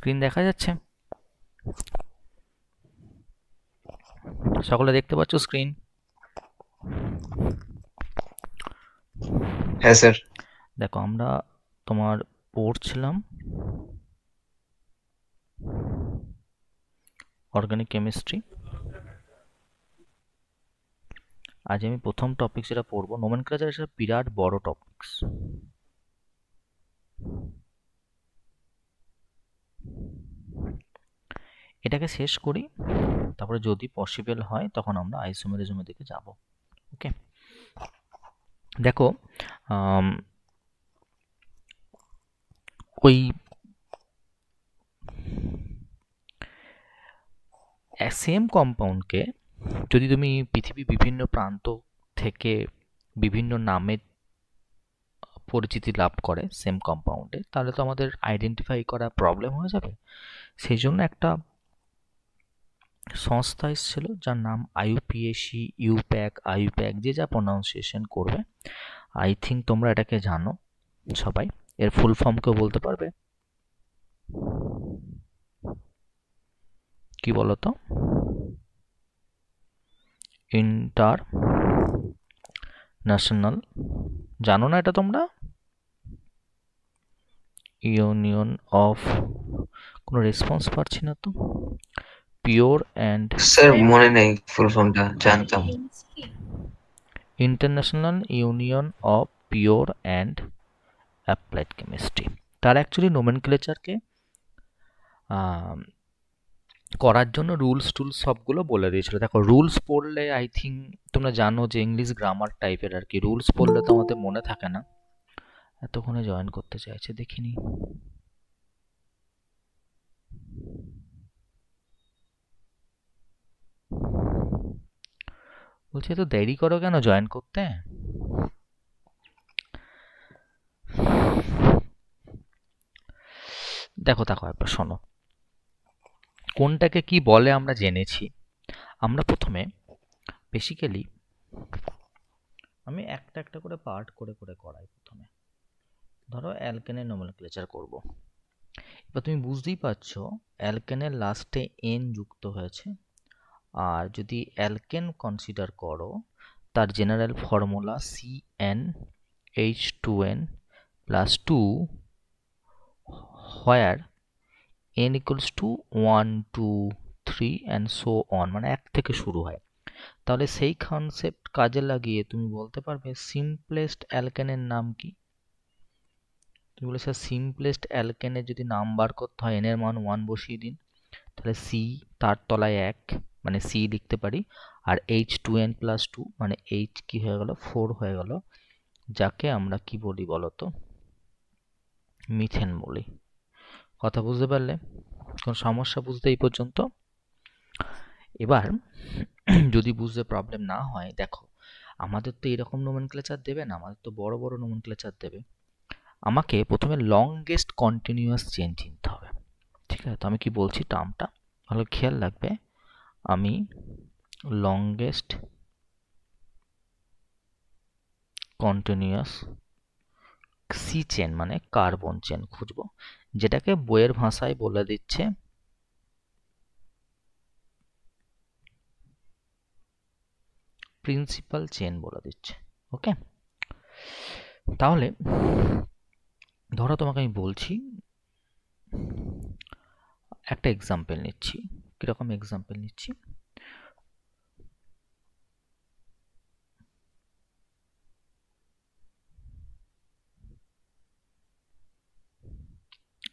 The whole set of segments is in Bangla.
স্ক্রিন দেখা যাচ্ছে? সকলে দেখতে পাচ্ছ স্ক্রিন? হ্যাঁ স্যার। দেখো আমরা তোমার পড়ছিলাম অর্গানিক কেমিস্ট্রি। আজ আমি প্রথম টপিক যেটা পড়বো, নোমেনক্লেচার একটা বিরাট বড় টপিকস। এটাকে শেষ করি, তারপরে যদি পসিবল হয় তখন আমরা আইসোমেরিজমের দিকে যাব। ওকে, দেখো ওই সেম কম্পাউন্ডকে যদি তুমি পৃথিবীর বিভিন্ন প্রান্ত থেকে বিভিন্ন নামে পরিচিতি লাভ করে সেম কম্পাউন্ডে, তাহলে তো আমাদের আইডেন্টিফাই করা প্রবলেম হয়ে যাবে। সেই জন্য একটা সংস্থা এসেছিল যার নাম আইইউপিএসি, ইউপ্যাক, আইপ্যাক, যে যা প্রনাউন্সিয়েশন করবে। আই থিঙ্ক তোমরা এটাকে জানো সবাই। এর ফুল ফর্ম কেউ বলতে পারবে? কি বলো তো? ইন্টার ন্যাশনাল, জানো না এটা তোমরা? ইউনিয়ন অফ, কোনো রেসপন্স পাচ্ছি না তো। পিওর অ্যান্ড স্যার মনে নেই ফুল ফর্মটা, জানতাম। International union of pure and applied chemistry. তার অ্যাকচুয়ালি নোমেনক্লেচারকে করার জন্য রুলস টুলস সবগুলো বলে দিয়েছিল। দেখো রুলস পড়লে আই থিঙ্ক তোমরা জানো যে ইংলিশ গ্রামার টাইপের আর কি, রুলস পড়লে তো আমাদের মনে থাকে না। এতক্ষণে জয়েন করতে চাইছে, দেখিনি। বলছি এত দেরি করো কেন জয়েন করতে? দেখো দেখো একবার শোনো, কোনটাকে কি বলে আমরা জেনেছি। আমরা প্রথমে বেসিক্যালি, আমি একটা একটা করে পার্ট করে করে করাই। প্রথমে ধরো অ্যালকেনের নোমেনক্লেচার করব। এবার তুমি বুঝতেই পারছো অ্যালকেনের লাস্টে এন যুক্ত হয়েছে। আর যদি অ্যালকেন কনসিডার করো, তার general formula CnH2n plus 2, where n equals to 1 2 3 and so on, মানে এক থেকে শুরু হয়। তাহলে সেই কনসেপ্ট কাজে লাগিয়ে তুমি বলতে পারবে সিম্পলেস্ট অ্যালকেনের নাম কি। তুমি বলে স্যার সিম্পলেস্ট অ্যালকেনের যদি নাম বার করতে হয় এন এর মান 1 বসিয়ে দিন, তাহলে সি তার তলায় 1, মানে সি লিখতে পারি। আর H2n প্লাস 2 মানে H কি হয়ে গেল, 4 হয়ে গেল, যাকে আমরা কি বলি বলতো, মিথেন বলি। কথা বুঝতে পারলে? কোন সমস্যা বুঝতে এই পর্যন্ত? এবার যদি বুঝতে প্রবলেম না হয়, দেখো আমাদের তো এরকম নোমেনক্লেচার দেবে না, আমাদের তো বড় বড় নোমেনক্লেচার দেবে। আমাকে প্রথমে লংগেস্ট কন্টিনিউয়াস চেন চিনতে হবে। ঠিক আছে, তো আমি কি বলছি টার্মটা ভালো খেয়াল রাখবে। আমি লংগেস্ট কন্টিনিউয়াস সি চেন মানে কার্বন চেন খুঁজবো, যেটাকে বইয়ের ভাষায় বলে দিচ্ছে প্রিন্সিপাল চেন বলে দিচ্ছে। ওকে, তাহলে ধরো তোমাকে আমি বলছি, একটা এক্সাম্পল নিচ্ছি। কিরকম এক্সাম্পল নিচ্ছি?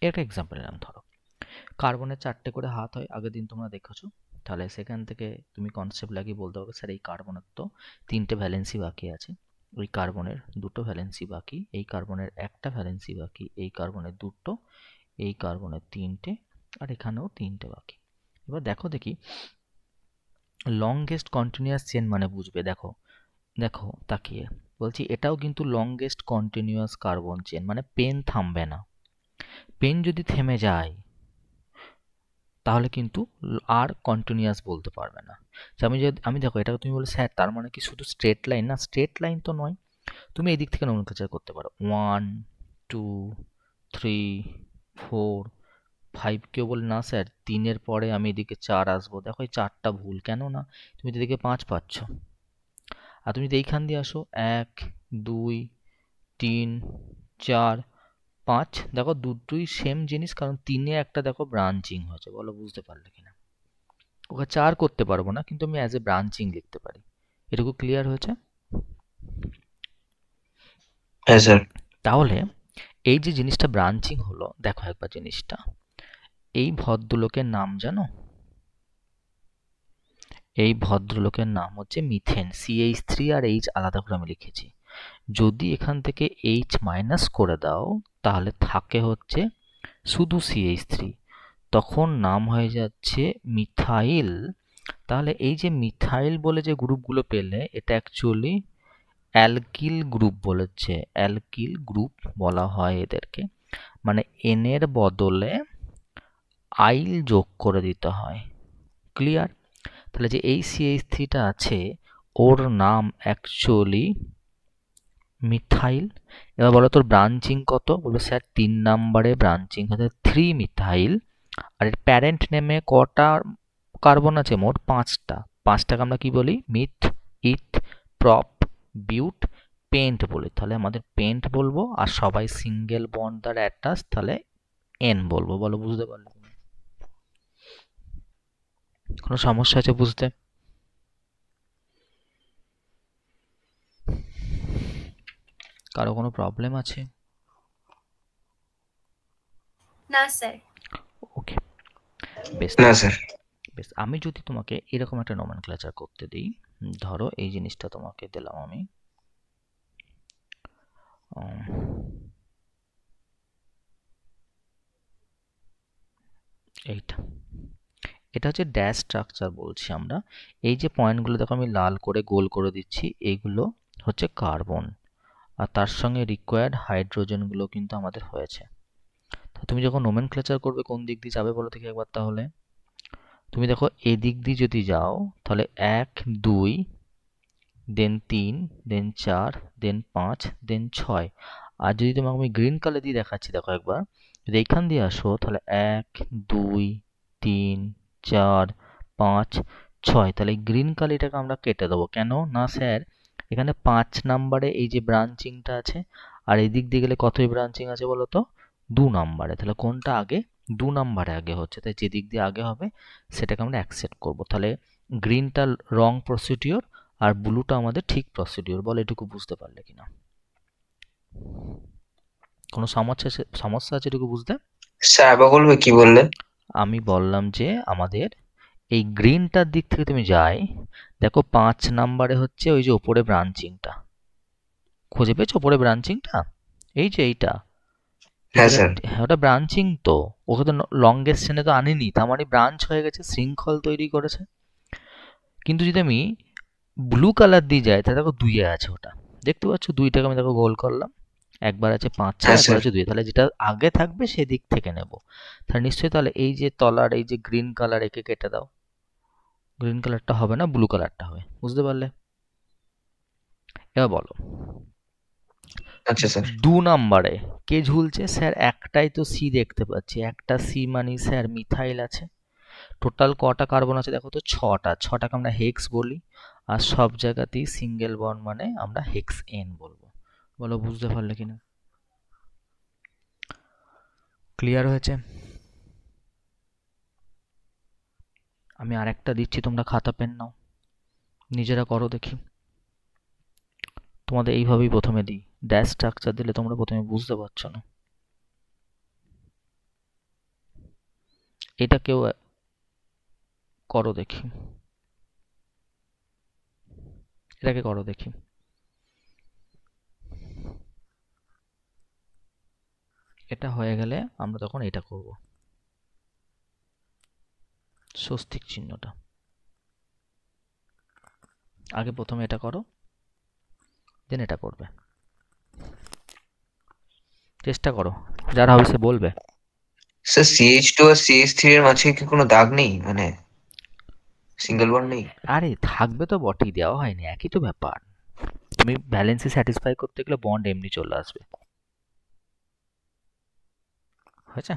একটা এক্সাম্পল নিলাম। ধরো কার্বনের 4টে করে হাত হয়, আগের দিন তোমরা দেখেছো। তাহলে সেখান থেকে তুমি কনসেপ্ট লাগিয়ে বলতে পারবে স্যার এই কার্বনের তো 3টে ভ্যালেন্সি বাকি আছে, ওই কার্বনের 2টো ভ্যালেন্সি বাকি, এই কার্বনের 1টা ভ্যালেন্সি বাকি, এই কার্বনের 2টো, এই কার্বনের 3টে, আর এখানেও 3টে বাকি। এবার দেখো দেখি লংগেস্ট কন্টিনিউয়াস চেন মানে বুঝবে। দেখো দেখো তাকিয়ে বলছি, এটাও কিন্তু লংগেস্ট কন্টিনিউয়াস কার্বন চেন, মানে পেন থামবে না। পেন যদি থেমে যায় তাহলে কিন্তু আর কন্টিনিউয়াস বলতে পারবে না। আমি দেখো এটাকে তুমি বলে স্যার তার মানে কি শুধু স্ট্রেট লাইন? না, স্ট্রেট লাইন তো নয়, তুমি এই দিক থেকে নোমেনক্লেচার করতে পারো 1 2 3 4 5 কেউ বলে না স্যার 3-এর পরে আমি এদিকে 4 আসবো, দেখো এই 4টা ভুল। কেন না, তুমি তো এদিকে 5 পাচ্ছ। আর তুমি যদি এইখান দিয়ে আসো 1 2 3 4 5, দেখো দুটোই সেম জিনিস, কারণ 3-এ একটা দেখো ব্রাঞ্চিং হয়েছে। বলো বুঝতে পারলে কিনা? ওকে 4 করতে পারবো না, কিন্তু আমি অ্যাজ এ ব্রাঞ্চিং লিখতে পারি। এটুকু ক্লিয়ার হয়েছে? হ্যাঁ স্যার। তাহলে এই যে জিনিসটা ব্রাঞ্চিং হলো, দেখো একবার জিনিসটা, এই ভদ্রলোকের নাম জানো? এই ভদ্রলোকের নাম হচ্ছে মিথেন। CH3 আর H আলাদা করে আমি লিখেছি। যদি এখান থেকে H মাইনাস করে দাও, তাহলে থাকে হচ্ছে শুধু CH3, তখন নাম হয়ে যাচ্ছে মিথাইল। তাহলে এই যে মিথাইল বলে যে গ্রুপগুলো পেলে, এটা অ্যাকচুয়ালি অ্যালকিল গ্রুপ বলেছে। অ্যালকিল গ্রুপ বলা হয় এদেরকে, মানে এন এর বদলে আইল যোগ করে দিতে হয়। ক্লিয়ার? তাহলে যে এই CH3টা আছে, ওর নাম অ্যাকচুয়ালি মিথাইল। এবার বলো তোর ব্রাঞ্চিং কত? বলবে স্যার 3 নাম্বারে ব্রাঞ্চিং হচ্ছে 3 মিথাইল। আর এর প্যারেন্ট নেমে কটা কার্বন আছে? মোট 5টা। 5টাকে আমরা কি বলি? মিথ, ইথ, প্রপ, বিউট, পেন্ট বলি। তাহলে আমাদের পেন্ট বলবো, আর সবাই সিঙ্গেল বন্ড দ্বারা অ্যাটাচ, তাহলে এন বলবো। বলো বুঝতে পারলে? কোনো সমস্যা আছে বুঝতে? কারো কোনো প্রবলেম আছে? না স্যার। ওকে, বেশ। না স্যার। বেশ, আমি যদি তোমাকে এরকম একটা নমেনক্লেচার করতে দিই, ধরো এই জিনিসটা তোমাকে দিলাম আমি, এইটা, এটা হচ্ছে ড্যাশ স্ট্রাকচার বলছি আমরা। এই যে পয়েন্টগুলো দেখো আমি লাল করে গোল করে দিচ্ছি, এইগুলো হচ্ছে কার্বন, আর তার সঙ্গে রিকোয়ার্ড হাইড্রোজেনগুলো কিন্তু আমাদের হয়েছে। তো তুমি যখন নোমেনক্লেচার করবে কোন দিক দিয়ে যাবে বলো দেখি একবার? তাহলে তুমি দেখো এদিক দিয়ে যদি যাও, তাহলে 1 2 দেন 3 দেন 4 দেন 5 দেন 6। আর যদি তোমাকে আমি গ্রিন কালার দিয়ে দেখাচ্ছি, দেখো একবার, যদি এইখান দিয়ে আসো, তাহলে 1 2 3 4 5 6। তাহলে এই গ্রিন কালিটাকে আমরা কেটে দেবো। কেন না স্যার, এখানে 5 নাম্বারে এই যে ব্রাঞ্চিংটা আছে, আর এই দিক দিয়ে গেলে কতই ব্রাঞ্চিং আছে বলো তো? 2 নাম্বারে। তাহলে কোনটা আগে? 2 নাম্বারে আগে হচ্ছে, তাই যে দিক দিয়ে আগে হবে সেটাকে আমরা অ্যাকসেপ্ট করবো। তাহলে গ্রিনটা রং প্রসিডিওর, আর ব্লুটা আমাদের ঠিক প্রসিডিওর। বলো এটুকু বুঝতে পারলে কিনা? কোনো সমস্যা আছে এটুকু বুঝতে? স্যার আবার বলবে কি বললে? আমি বললাম যে আমাদের এই গ্রিনটার দিক থেকে তুমি যাই, দেখো 5 নাম্বারে হচ্ছে ওই যে ওপরে ব্রাঞ্চিংটা, খুঁজে পেয়েছো ওপরে ব্রাঞ্চিংটা? এই যে এইটা, হ্যাঁ স্যার। হ্যাঁ ওটা ব্রাঞ্চিং তো। ওকে তো লংগেস্ট চেনে তো আনিনি, তার মানে ব্রাঞ্চ হয়ে গেছে, শৃঙ্খল তৈরি করেছে। কিন্তু যদি আমি ব্লু কালার দিয়ে যাই, তাহলে দেখো 2-এ আছে ওটা, দেখতে পাচ্ছ? 2টাকে আমি দেখো গোল করলাম, একবার আছে 5-এ, হ্যাঁ একবার স্যার। আছে 2-এ। তাহলে যেটা আগে থাকবে সেদিক থেকে নেব। তাহলে নিশ্চয়ই তাহলে এই যে তলার এই যে গ্রিন কালার, একে কেটে দাও। গ্রিন কালারটা হবে না, ব্লু কালারটা হবে। বুঝতে পারলে? এবার বলো আচ্ছা স্যার। 2 নাম্বারে কে ঝুলছে? স্যার একটাই তো সি দেখতে পাচ্ছি, একটা সি মানে স্যার মিথাইল আছে। টোটাল কটা কার্বন আছে দেখো তো? 6টা। 6টাকে আমরা হেক্স বলি, আর সব জায়গাতেই সিঙ্গেল বন্ড মানে আমরা হেক্স এন বলবো। বলো বুঝতে পারলে কিনা? ক্লিয়ার হয়েছে? আমি আরেকটা দিচ্ছি, তোমরা খাতা পেন নাও, নিজেরা করো দেখি। তোমাদের এইভাবেই প্রথমে দিই, ড্যাশ স্ট্রাকচার দিলে তোমরা প্রথমে বুঝতে পারছো না। এটা কেউ করো দেখি, এটাকে করো দেখি। এটা হয়ে গেলে আমরা তখন এটা করব, স্বস্তিক চিহ্নটা। আগে প্রথমে এটা করো, দেন এটা করবে। চেষ্টা করো, যারা হবে সে বলবে। স্যার CH2 আর CH3 এর মাঝে কি কোনো দাগ নেই, মানে সিঙ্গেল বন্ড নেই? আরে থাকবে তো বটেই, দেওয়া হয়নি, একই তো ব্যাপার। তুমি ব্যালেন্সে স্যাটিসফাই করতে গেলে বন্ড এমনি চলে আসবে। হয়েছে?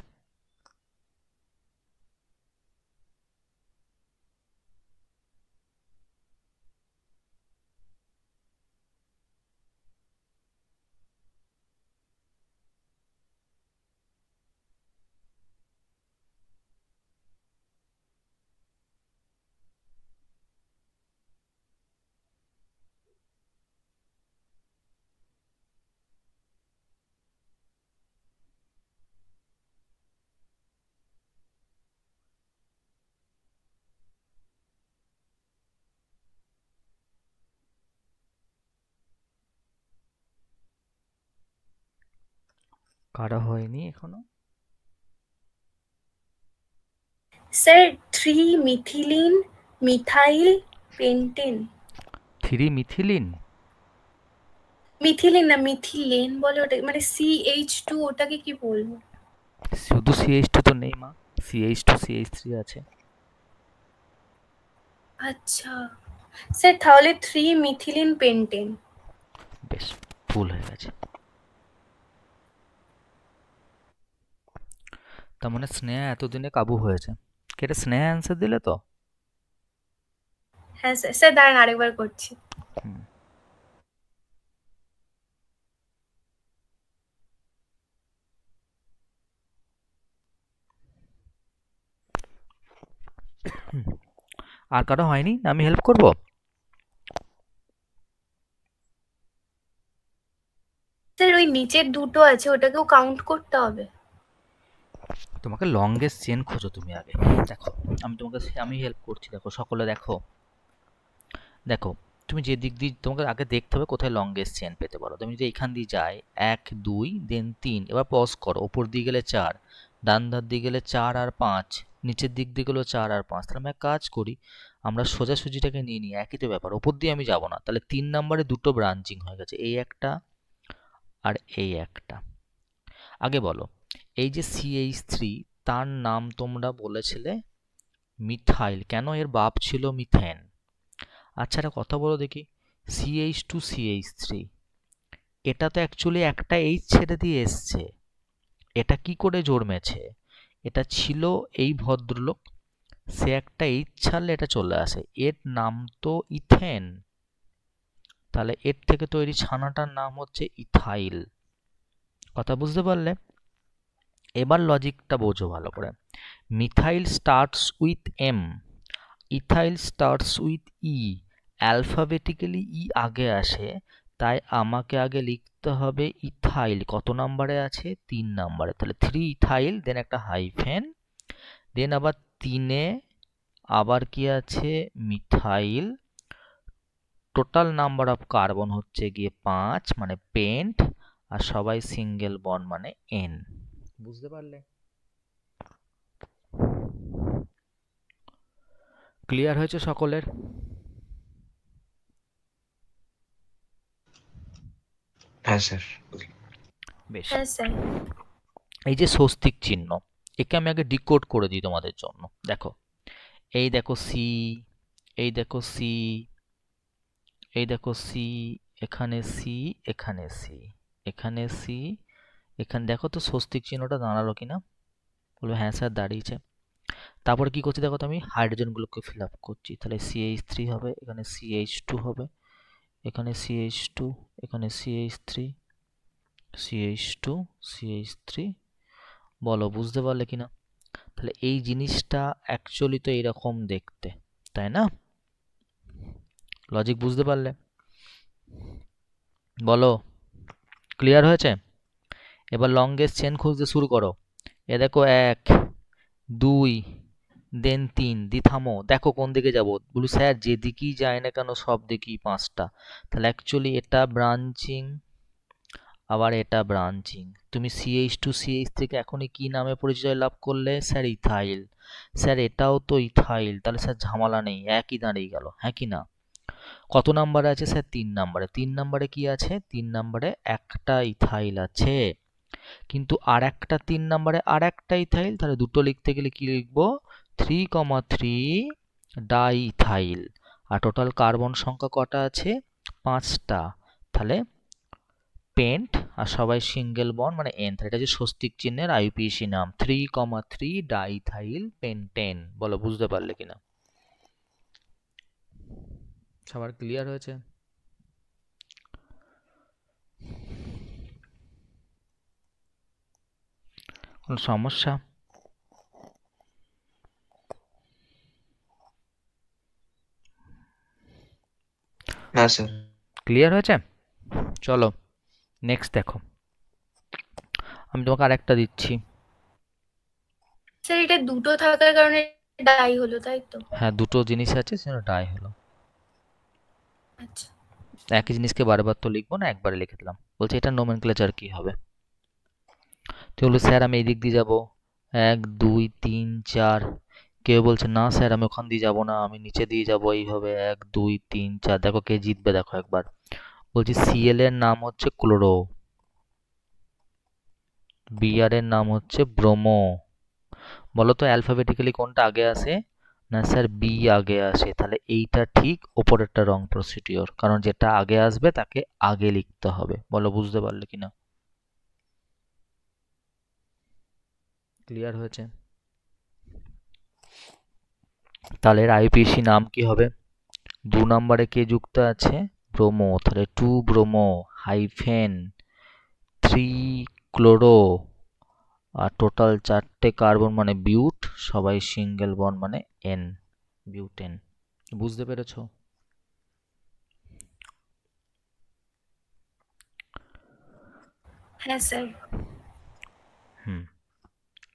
কারা হয়নি এখনো? Sir 3 methylene methyl pentane. 3 methylene? Methylene না মিথিলেন বলে ওটা, মানে CH2, ওটাকে কি বলবো? শুধু CH2 তো নেই মা, CH2 CH3 আছে। আচ্ছা স্যার, তাহলে 3 মিথিলিন পেন্টেন। বেশ, ভুল হয়ে গেছে। তার মানে স্নেহা এতদিনে কাবু হয়েছে। কেটে স্নেহা অ্যান্সার দিলে তো? হ্যাঁ স্যার। স্যার দাঁড়ান আরেকবার করছি। হুম। আর কারো হয়নি? আমি হেল্প করব? স্যার ওই নিচের দুটো আছে, ওটাকেও কাউন্ট করতে হবে? তোমাকে লংগেস্ট চেন খোঁজো তুমি আগে। দেখো, আমি হেল্প করছি। দেখো সকলে দেখো, দেখো তুমি যে দিক দিয়ে তোমাকে আগে দেখতে হবে কোথায় লংগেস্ট চেন পেতে পারো। তুমি যদি এইখান দিয়ে যাই 1 2 দেন 3, এবার পজ করো, ওপর দিয়ে গেলে 4, ডান ধার দিয়ে গেলে 4 আর 5, নিচের দিক দিয়ে গেলো 4 আর 5। তাহলে আমি এক কাজ করি, আমরা সোজাসুজিটাকে নিয়ে নিই, একই তো ব্যাপার, ওপর দিয়ে আমি যাব না। তাহলে 3 নম্বরে দুটো ব্রাঞ্চিং হয়ে গেছে, এই একটা আর এই একটা। আগে বলো, এই যে CH3, তার নাম তোমরা বলেছিলে মিথাইল, কেন? এর বাপ ছিল মিথেন। আচ্ছা একটা কথা বলো দেখি, CH2 CH3, এটা তো অ্যাকচুয়ালি একটা এইচ ছেড়ে দিয়ে এসছে, এটা কি করে জন্মেছে? এটা ছিল এই ভদ্রলোক, সে একটা এইচ ছাড়লে এটা চলে আসে, এর নাম তো ইথেন, তাহলে এর থেকে তৈরি ছানাটার নাম হচ্ছে ইথাইল। কথা বুঝতে পারলে? এবার লজিকটা বোঝো ভালো করে। Methyl starts with M, ethyl starts with E, alphabetically E আগে আসে, তাই আমাকে আগে লিখতে হবে ইথাইল। কত নাম্বারে আছে? 3 নাম্বারে। তাহলে 3 ইথাইল, দেন একটা হাইফেন, দেন আবার 3-এ আবার কি আছে? Methyl. Total number of carbon হচ্ছে গিয়ে 5, মানে পেন্ট, আর সবাই সিঙ্গেল বন্ড মানে এন। বুঝতে পারলে? ক্লিয়ার হয়েছে সকলের? হ্যাঁ স্যার। বেশ। হ্যাঁ স্যার। এই যে স্বস্তিক চিহ্ন, একে আমি আগে ডিকোড করে দিই তোমাদের জন্য। দেখো, এই দেখো সি, এই দেখো সি, এই দেখো সি, এখানে সি, এখানে সি, এখানে সি, এখানে দেখো তো স্বস্তিক চিহ্নটা দাঁড়ালো কিনা? বলবো হ্যাঁ স্যার দাঁড়িয়েছে। তারপরে কি করছি দেখো তো, আমি হাইড্রোজেনগুলোকে ফিল আপ করছি। তাহলে CH3 হবে, এখানে CH2 হবে, এখানে CH2, এখানে CH3, CH2, CH3। বলো বুঝতে পারলে কিনা? তাহলে এই জিনিসটা অ্যাকচুয়ালি তো এইরকম দেখতে, তাই না? লজিক বুঝতে পারলে? বলো, ক্লিয়ার হয়েছে? এবার লংগেস্ট চেন খুঁজতে শুরু করো। এ দেখো 1 2 দেন 3, দি থামো, দেখো কোন দিকে যাব। বলু স্যার যেদিকেই যায় না কেন সব দিকেই 5টা। তাহলে অ্যাকচুয়ালি এটা ব্রাঞ্চিং, আবার এটা ব্রাঞ্চিং। তুমি CH2 CH থেকে এখনই কি নামে পরিচয় লাভ করলে? Sir ethyl. স্যার এটাও তো ইথাইল, তাহলে স্যার ঝামেলা নেই, একই দাঁড়িয়ে গেল, হ্যাঁ কি না? কত নাম্বারে আছে? স্যার 3 নাম্বারে। 3 নাম্বারে কি আছে? 3 নাম্বারে একটা ইথাইল আছে, কিন্তু আর একটা 3 নাম্বারে আর একটা ইথাইল, তাহলে দুটো লিখতে গেলে কি লিখবো? 3,3 ডাই ইথাইল। আর টোটাল কার্বন সংখ্যা কটা আছে? 5টা। তাহলে পেন্ট, আর সবাই সিঙ্গেল বন্ড মানে এন। এটা হচ্ছে স্বস্তিক চিহ্নের IUPAC নাম, 3,3 ডাইথাইল পেন্টেন। বলো বুঝতে পারলে কিনা? সবার ক্লিয়ার হয়েছে? কোনো সমস্যা? হ্যাঁ স্যার। ক্লিয়ার হয়েছে? চলো নেক্সট দেখো, আমি তোমাকে আরেকটা দিচ্ছি। স্যার এটা দুটো থাকার কারণে ডাই হলো, তাই তো? হ্যাঁ, দুটো জিনিস আছে সেজন্য ডাই হলো। আচ্ছা। একই জিনিসকে বারবার তো লিখবো না, একবারে লিখে দিলাম। বলছি এটা নোমেনক্লেচার কি হবে? তুই বলবি স্যার আমি এই দিক দিয়ে যাবো, 1 2 3 4। কেউ বলছে না স্যার আমি ওখান দিয়ে যাবো না, আমি নিচে দিয়ে যাবো এইভাবে 1 2 3 4। দেখো কে জিতবে, দেখো একবার। বলছি সিএল এর নাম হচ্ছে ক্লোরো, বিআর এর নাম হচ্ছে ব্রোমো। বলো তো অ্যালফাবেটিক্যালি কোনটা আগে আসে? না স্যার বি আগে আসে। তাহলে এইটা ঠিক, ওপরেরটা রং প্রসিডিওর, কারণ যেটা আগে আসবে তাকে আগে লিখতে হবে। বলো বুঝতে পারলে কিনা? ক্লিয়ার হয়েছে? তাহলে এর আইপিসি নাম কি হবে? 2 নম্বরে কে যুক্ত আছে? ব্রোমো। তাহলে 2 ব্রোমো হাইফেন 3 ক্লোরো, আর টোটাল 4টে কার্বন মানে বিউট, সবাই সিঙ্গেল বন্ড মানে এন, বিউটেন। বুঝতে পেরেছো? হ্যাঁ স্যার। হুম,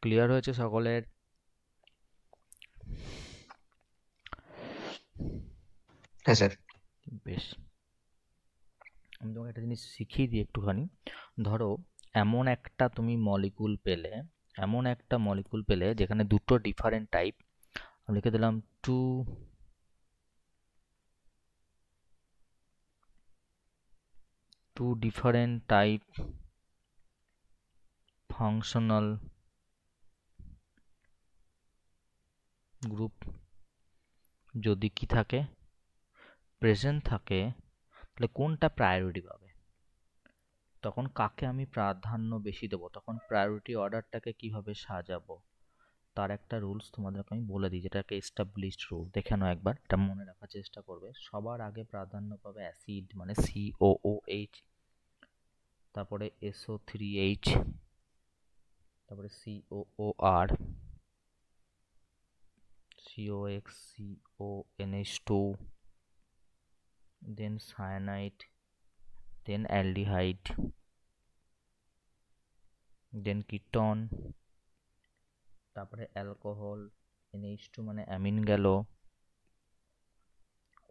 ক্লিয়ার হয়েছে সকলের? হ্যাঁ স্যার। বেশ, আমি তোমাকে একটা জিনিস শিখিয়ে দিই একটুখানি। ধরো এমন একটা তুমি মলিকুল পেলে, এমন একটা মলিকুল পেলে যেখানে দুটো ডিফারেন্ট টাইপ, আমি লিখে দিলাম two different type functional group যদি কি থাকে, প্রেজেন্ট থাকে, তাহলে কোনটা প্রায়োরিটি পাবে? তখন কাকে আমি প্রাধান্য বেশি দেবো, তখন প্রায়োরিটি অর্ডারটাকে কিভাবে সাজাবো, তার একটা রুলস তোমাদেরকে আমি বলে দিই, যেটাকে এস্টাবলিশড রুল। দেখে নাও একবার, এটা মনে রাখার চেষ্টা করবে। সবার আগে প্রাধান্য পাবে অ্যাসিড মানে COOH, তারপরে SO3H, তারপরে COOR, COX, CONH2, দেন সায়ানাইড, দেন অ্যালডিহাইড, দেন কিটন, তারপরে অ্যালকোহল, NH2 মানে অ্যামিন গেল,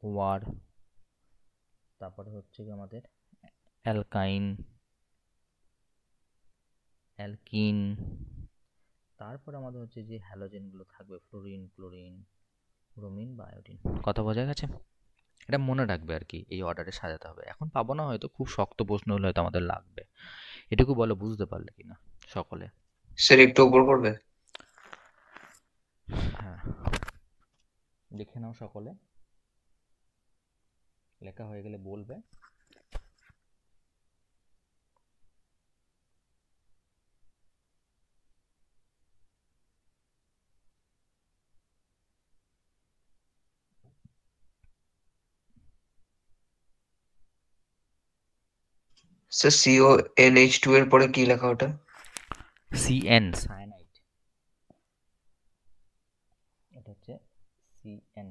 ওয়ার, তারপরে হচ্ছে কি আমাদের অ্যালকাইন, অ্যালকিন, তারপর আমাদের হচ্ছে যে হ্যালোজেনগুলো থাকবে, ফ্লোরিন, ক্লোরিন, ব্রোমিন বা আয়োডিন। কথা বোঝা গেছে? এটা মনে রাখবে আর কি, এই অর্ডারে সাজাতে হবে। এখন পাবো না হয়তো, খুব শক্ত প্রশ্ন হলে হয়তো আমাদের লাগবে। এটুকু বলো বুঝতে পারলে কিনা সকলে? স্যার একটু উপর করবে? হ্যাঁ, লিখে নাও সকলে, লেখা হয়ে গেলে বলবে। স্যার CONH2 এর পরে কি লেখা ওটা? CN সায়ানাইড, এটা হচ্ছে CN।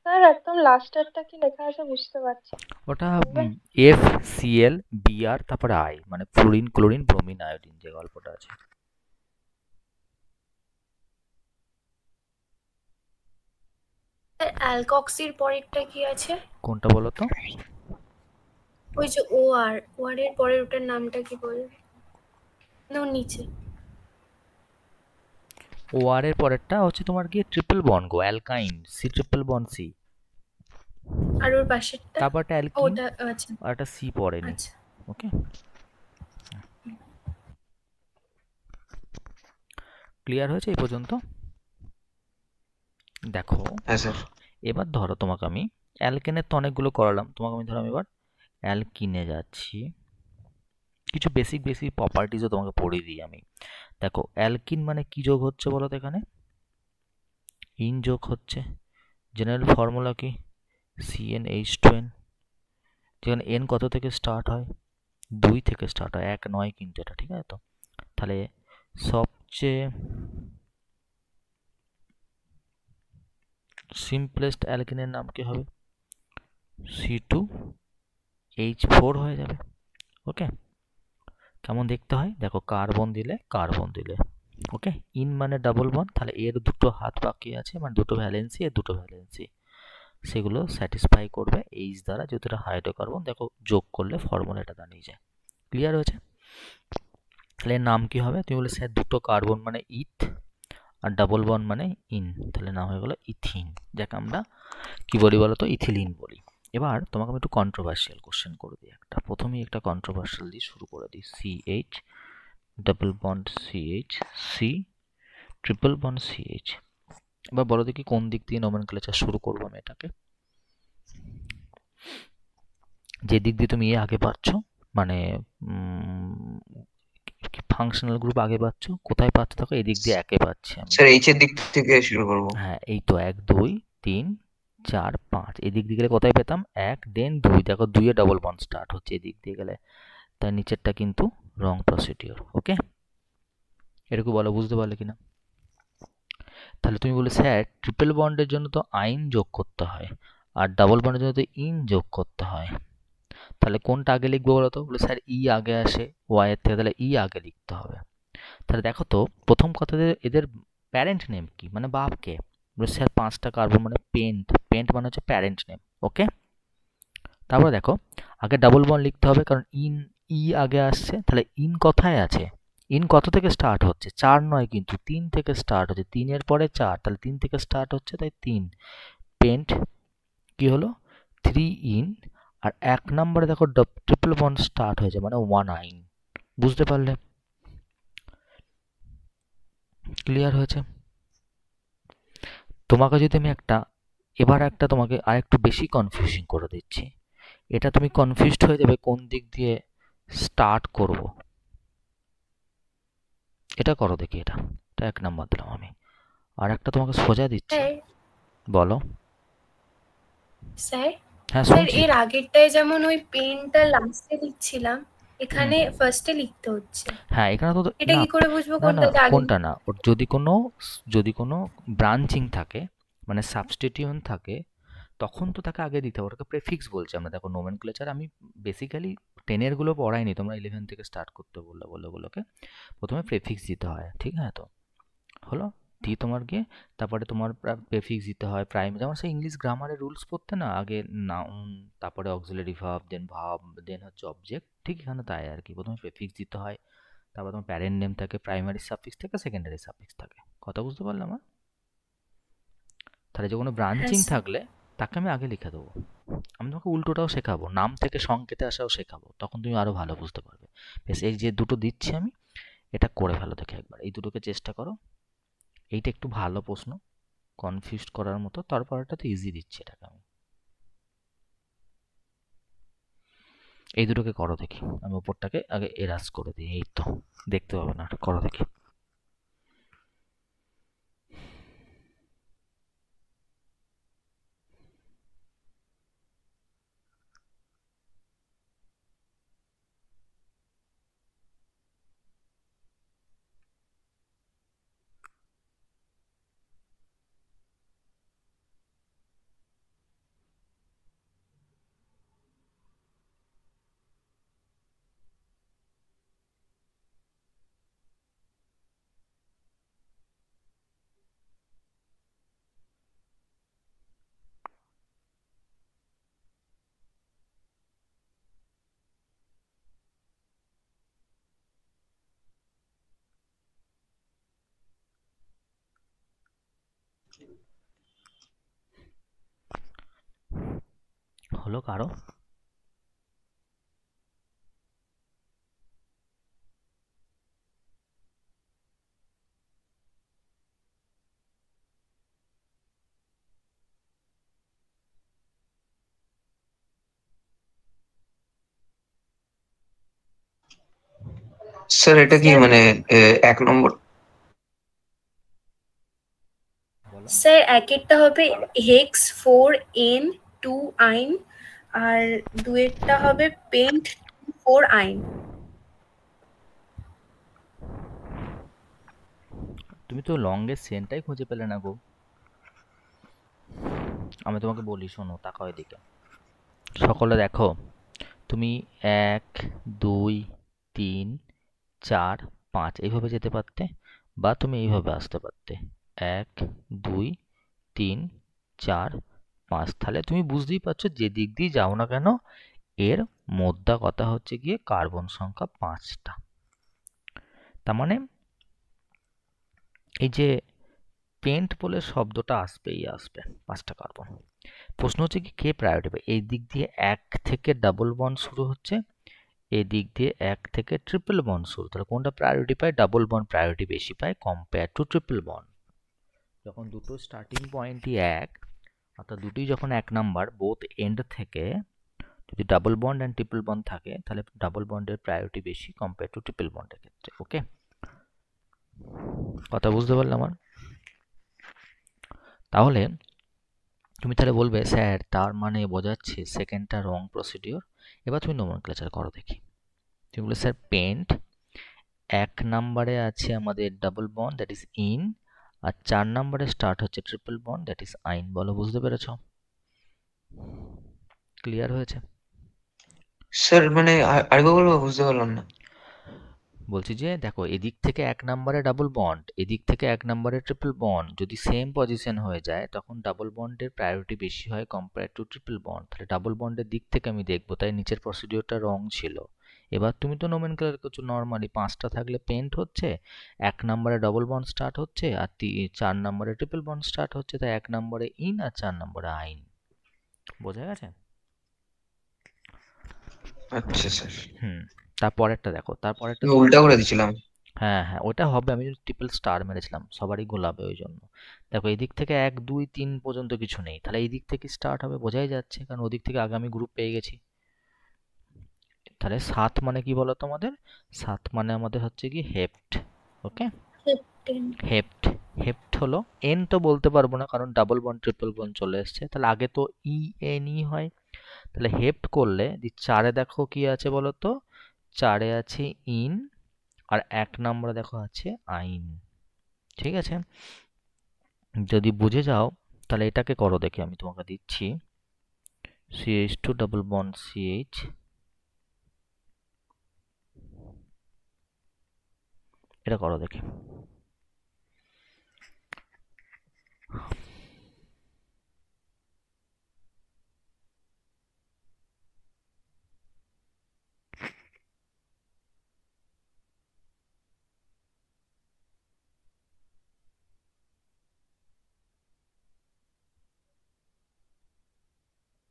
স্যার একদম লাস্টেরটা কি লেখা আছে বুঝতে পারছি না। ওটা বলবেন? FCl Br তারপরে আই, মানে ফ্লোরিন, ক্লোরিন, ব্রোমিন, আয়োডিন যে গল্পটা আছে। স্যার অ্যালকক্সির পরেরটা কি আছে? কোনটা বলো তো? ওই যে ওআর এর পরের ওটার নামটা কি বলবেন? না ওর নিচে। OR এর পরেরটা হচ্ছে তোমার গিয়ে ট্রিপল বন্ড গো, alkyne, C triple bond C। আর ওর পাশেরটা? তারপরটা অ্যালকিন, ওটা আচ্ছা আর একটা C পড়েনি। আচ্ছা। ওকে, ক্লিয়ার হয়েছে এই পর্যন্ত? দেখো হ্যাঁ স্যার। এবার ধরো তোমাকে আমি অ্যালকেনের তো অনেকগুলো করালাম, তোমাকে আমি ধরো আমি এবার অ্যালকিনে যাচ্ছি। কিছু বেসিক বেসিক প্রপার্টিজও তোমাকে পড়িয়ে দিই আমি। দেখো অ্যালকিন মানে কি যোগ হচ্ছে বলো তো এখানে? ইন যোগ হচ্ছে। জেনারেল ফর্মুলা কি? CnH2n, যেখানে n কত থেকে স্টার্ট হয়? 2 থেকে স্টার্ট হয়, 1 নয় কিন্তু এটা, ঠিক আছে তো? তাহলে সবচেয়ে সিম্পলেস্ট অ্যালকিনের নাম কি হবে? C2H4 হয়ে যাবে। ওকে, কেমন দেখতে হয় দেখো, কার্বন দিলে কার্বন দিলে, ওকে। ইন মানে ডাবল বন্ড, তাহলে এর দুটো হাত বাকি আছে, মানে দুটো ভ্যালেন্সি, এর দুটো ভ্যালেন্সি, সেগুলো স্যাটিসফাই করবে এইচ দ্বারা, যেহেতু এটা হাইড্রোকার্বন, দেখো যোগ করলে ফর্মুলাটা দাঁড়িয়ে যায়। ক্লিয়ার হয়েছে? তাহলে এর নাম কি হবে? তুমি বলে স্যার দুটো কার্বন মানে ইথ, আর ডাবল বন্ড মানে ইন, তাহলে নাম হয়ে গেল ইথিন, যাকে আমরা কি বলি বলো তো? ইথিলিন বলি। এবার তোমাকে আমি একটু কন্ট্রোভার্সিয়াল কোশ্চেন করে দিই একটা, প্রথমেই একটা কন্ট্রোভার্সিয়াল দিয়ে শুরু করে দিই। CH double bond CH, C triple bond CH। এবার বলো দেখি কোন দিক দিয়ে নোমেনক্লেচার শুরু করবো আমি এটাকে? যে দিক দিয়ে তুমি আগে পাচ্ছ, মানে ফাংশনাল গ্রুপ আগে পাচ্ছ, কোথায় পাচ্ছ দেখো, এই দিক দিয়ে একে পাচ্ছি আমি। স্যার এইচ এর দিক থেকে শুরু করব। হ্যাঁ, এই তো 1 2 3 4 5, এই দিক দিয়ে গেলে কোথায় পেতাম? 1 দেন 2, দেখো 2 এ ডাবল বন্ড স্টার্ট হচ্ছে এই দিক দিয়ে গেলে, তাই নিচেরটা কিন্তু রং প্রসিডিওর। ওকে, এটুকু বলো, বুঝতে পারলে কিনা? তাহলে তুমি বলে স্যার ট্রিপল বন্ডের জন্য তো আইন যোগ করতে হয়, আর ডাবল বন্ডের জন্য তো ইন যোগ করতে হয়, তাহলে কোনটা আগে লিখবো বলো তো? বলে স্যার ই আগে আসে ওয়াই এর থেকে, তাহলে ই আগে লিখতে হবে। তাহলে দেখো তো, প্রথম কথাতে এদের প্যারেন্ট নেম কি, মানে বাপ কে? বলে স্যার 5টা কার্বন মানে পেন্ট, পেন্ট মানে হচ্ছে প্যারেন্ট নেম। ওকে, তারপরে দেখো আগে ডাবল বন্ড লিখতে হবে, কারণ ইন ই আগে আসছে, তাহলে ইন কোথায় আছে? ইন কত থেকে স্টার্ট হচ্ছে? 4 নয় কিন্তু 3 থেকে স্টার্ট হচ্ছে, 3 পরে 4, তাহলে 3 থেকে স্টার্ট হচ্ছে, তাই 3। পেন্ট কি হলো? 3 ইন, আর 1 নম্বরে দেখো ট্রিপল বন্ড স্টার্ট হয়েছে, মানে 1 আইন। বুঝতে পারলে? ক্লিয়ার হয়েছে? তোমাকে যদি আমি এবার তোমাকে আর একটু বেশি কনফিউজিং করে দিচ্ছি, এটা তুমি কনফিউজড হয়ে যাবে কোন দিক দিয়ে স্টার্ট করব। এটা করো দেখি, এটা 1 নাম্বার দিলাম আমি। আর একটা তোমাকে সোজা দিচ্ছি, স্যার বলো। স্যার হ্যাঁ, স্যার শুনছি। এর আগেরটায় যেমন ওই পেনটা লাস্টে লিখছিলাম, হুম, এখানে ফার্স্টে লিখতে হচ্ছে। হ্যাঁ, এখানে তো এটা না, কি করে বুঝবো না না, কোনটাতে আগে কোনটা না, ওর যদি কোনো ব্রাঞ্চিং থাকে, মানে সাবস্টিটিউশন থাকে, তখন তো তাকে আগে দিতে হবে, ওটাকে প্রেফিক্স বলছি আমরা। দেখো নোমেনক্লেচার আমি বেসিক্যালি 10 গুলো পড়াইনি, তোমরা 11 থেকে স্টার্ট করতে বললে ওগুলোকে প্রথমে প্রেফিক্স দিতে হয়, ঠিক আছে? তো হলো, দিয়ে তোমার গিয়ে তারপরে তোমার প্রেফিক্স দিতে হয়, প্রাইম, যেমন সেই ইংলিশ গ্রামারের রুলস পড়তে না, আগে নাউন, তারপরে অক্সিলারি ভার্ব, দেন হচ্ছে অবজেক্ট, ঠিক এখানে তাই আর কি, প্রথমে প্রেফিক্স দিতে হয়, তারপর তোমার প্যারেন্ট নেম থাকে, প্রাইমারি সাফিক্স থাকে, সেকেন্ডারি সাফিক্স থাকে। কথা বুঝতে পারলাম আমার? তাহলে যে কোনো হ্যাঁ ব্রাঞ্চিং স্যার। থাকলে তাকে আমি আগে লিখে দেবো। আমি তোমাকে উল্টোটাও শেখাবো, নাম থেকে সংকেতে আসাও শেখাবো, তখন তুমি আরো ভালো বুঝতে পারবে। বেশ, এই যে দুটো দিচ্ছি আমি, এটা করে ফেলো দেখে একবার, এই দুটোকে চেষ্টা করো। এইটা একটু ভালো প্রশ্ন, কনফিউজ করার মতো, তারপরটা তো ইজি দিচ্ছি এটাকে আমি। এই দুটোকে করো দেখি, আমি ওপরটাকে আগে এরাস করে দিই, এই তো দেখতে পাবে না, করো দেখি। হলো কারো? স্যার এটা কি স্যার মানে 1 নম্বর? বলো। স্যার একেরটা হবে হেক্স 4 N 2 আইন, আর দুয়েরটা হবে পেন্ট 4 আইন। তুমি তো লংগেস্ট চেনটাই খুঁজে পেলে না গো। আমি তোমাকে বলি, শোনো, তাকাও এদিকে, সকলে দেখো, তুমি 1 2 3 4 5 এইভাবে যেতে পারতে, বা তুমি এইভাবে আসতে পারতে 1 2 3 4 5। তাহলে তুমি বুঝতেই পারছো যে দিক দিয়ে যাও না কেন এর মোদ্দা কথা হচ্ছে গিয়ে কার্বন সংখ্যা 5টা। তার মানে এই যে পেন্ট বলে শব্দটা আসবেই আসবে 5টা কার্বন। প্রশ্ন হচ্ছে কি কে প্রায়োরিটি পায়? এই দিক দিয়ে 1 থেকে ডাবল বন্ড শুরু হচ্ছে, এই দিক দিয়ে 1 থেকে ট্রিপল বন্ড শুরু। তাহলে কোনটা প্রায়োরিটি পায়? ডাবল বন্ড প্রায়োরিটি বেশি পায় কম্পেয়ার টু ট্রিপল বন্ড। যখন দুটো স্টার্টিং পয়েন্টই এক, অর্থাৎ দুটোই যখন 1 নাম্বার বোথ এন্ড থেকে, যদি double bond and triple bond থাকে তাহলে ডাবল বন্ডের প্রায়োরিটি বেশি কম্পেয়ার টু ট্রিপল বন্ডের ক্ষেত্রে। ওকে, কথা বুঝতে পারলে আমার? তাহলে তুমি তাহলে বলবে স্যার তার মানে বোঝাচ্ছে সেকেন্ডটা রং প্রসিডিওর। এবার তুমি নোমেনক্লেচার করো দেখি। তুমি বলে স্যার পেন্ট 1 নাম্বারে আছে আমাদের double bond that is ene, আর 4 নাম্বারে স্টার্ট হচ্ছে ট্রিপল বন্ড দ্যাট ইজ আইন। বলো বুঝতে পেরেছো? ক্লিয়ার হয়েছে? স্যার মানে আরেকবার বলবো, বুঝতে পারলাম না। বলছি যে দেখো এদিক থেকে 1 নাম্বারে ডাবল বন্ড, এদিক থেকে 1 নাম্বারে ট্রিপল বন্ড, যদি সেম পজিশন হয়ে যায় তখন ডাবল বন্ডের প্রায়োরিটি বেশি হয় কম্পেয়ার টু ট্রিপল বন্ড। তাহলে ডাবল বন্ডের দিক থেকে আমি দেখবো, তাই নিচের প্রসিডিওরটা রং ছিল। এবার তুমি তো নোমেনক্লেচার করছো নর্মালি, 5টা থাকলে পেন্ট হচ্ছে, 1 নাম্বারে ডাবল বন্ড স্টার্ট হচ্ছে, আর 4 নাম্বারে ট্রিপল বন্ড স্টার্ট হচ্ছে, তাই 1 নাম্বারে ইন আর 4 নাম্বারে আইন। বোঝা গেছে? আচ্ছা স্যার, তারপরেরটা দেখো, তারপরেরটা আমি উল্টা করে দিছিলাম। হ্যাঁ হ্যাঁ ওটা হবে, আমি ট্রিপল স্টার মেরেছিলাম সবারই গোলাপে ওই জন্য। দেখো এই দিক থেকে 1 2 3 পর্যন্ত কিছু নেই, তাহলে এই দিক থেকে স্টার্ট হবে, বোঝাই যাচ্ছে কারণ ওদিক থেকে আগামী গ্রুপ পেয়ে গেছি। তাহলে 7 মানে কি বলো তোমাদের? 7 মানে আমাদের হচ্ছে কি হেপ্ট। ওকে, হেপ্ট। হেপ্ট হলো এন তো বলতে পারবো না কারণ ডাবল বন্ড ট্রিপল বন্ড চলে এসছে, তাহলে আগে তো ই এন ই হয়। তাহলে হেপ্ট করলে 4-এ দেখো কি আছে বলো তো? 4-এ আছে ইন, আর 1 নম্বরে দেখো আছে আইন। ঠিক আছে, যদি বুঝে যাও তাহলে এটাকে করো দেখি, আমি তোমাকে দিচ্ছি CH2 ডাবল বন্ড CH, এটা করো দেখি।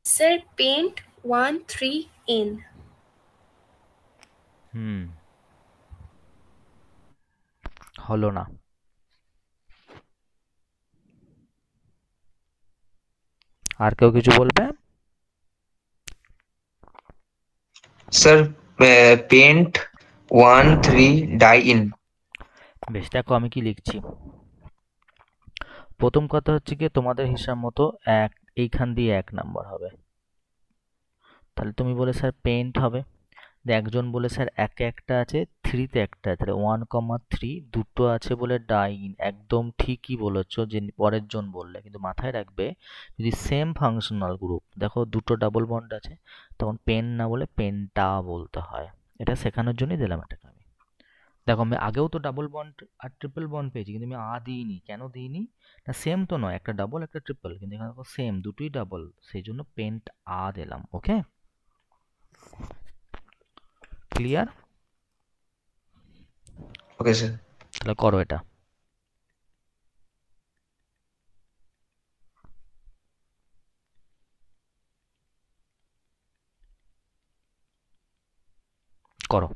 Sir, paint 1 3 in. হলো না। আর কেউ কিছু বলবে? Sir pent 1 3 diene. বেশ, দেখো আমি কি লিখছি। প্রথম কথা হচ্ছে কি তোমাদের হিসাব মতো এইখান দিয়ে 1 নাম্বার হবে, তাহলে তুমি বলে স্যার পেন্ট হবে। একজন বলে স্যার একে একটা আছে, থ্রিতে একটা আছে, তাহলে 1,3 দুটো আছে বলে ডাইন। একদম ঠিকই বলেছো যে পরের জন বললে, কিন্তু মাথায় রাখবে যদি সেম ফাংশনাল গ্রুপ দেখো দুটো ডাবল বন্ড আছে তখন পেন না বলে পেন্টা বলতে হয়। এটা শেখানোর জন্যই দিলাম এটাকে আমি। দেখো আমি আগেও তো ডাবল বন্ড আর ট্রিপল বন্ড পেয়েছি, কিন্তু আমি দিইনি। কেন দিইনি? না সেম তো নয়, একটা ডাবল একটা ট্রিপল, কিন্তু এখানে দেখো সেম দুটোই ডাবল, সেই জন্য পেন্ট দিলাম। ওকে, ক্লিয়ার? Okay sir. তাহলে করো এটা। করো।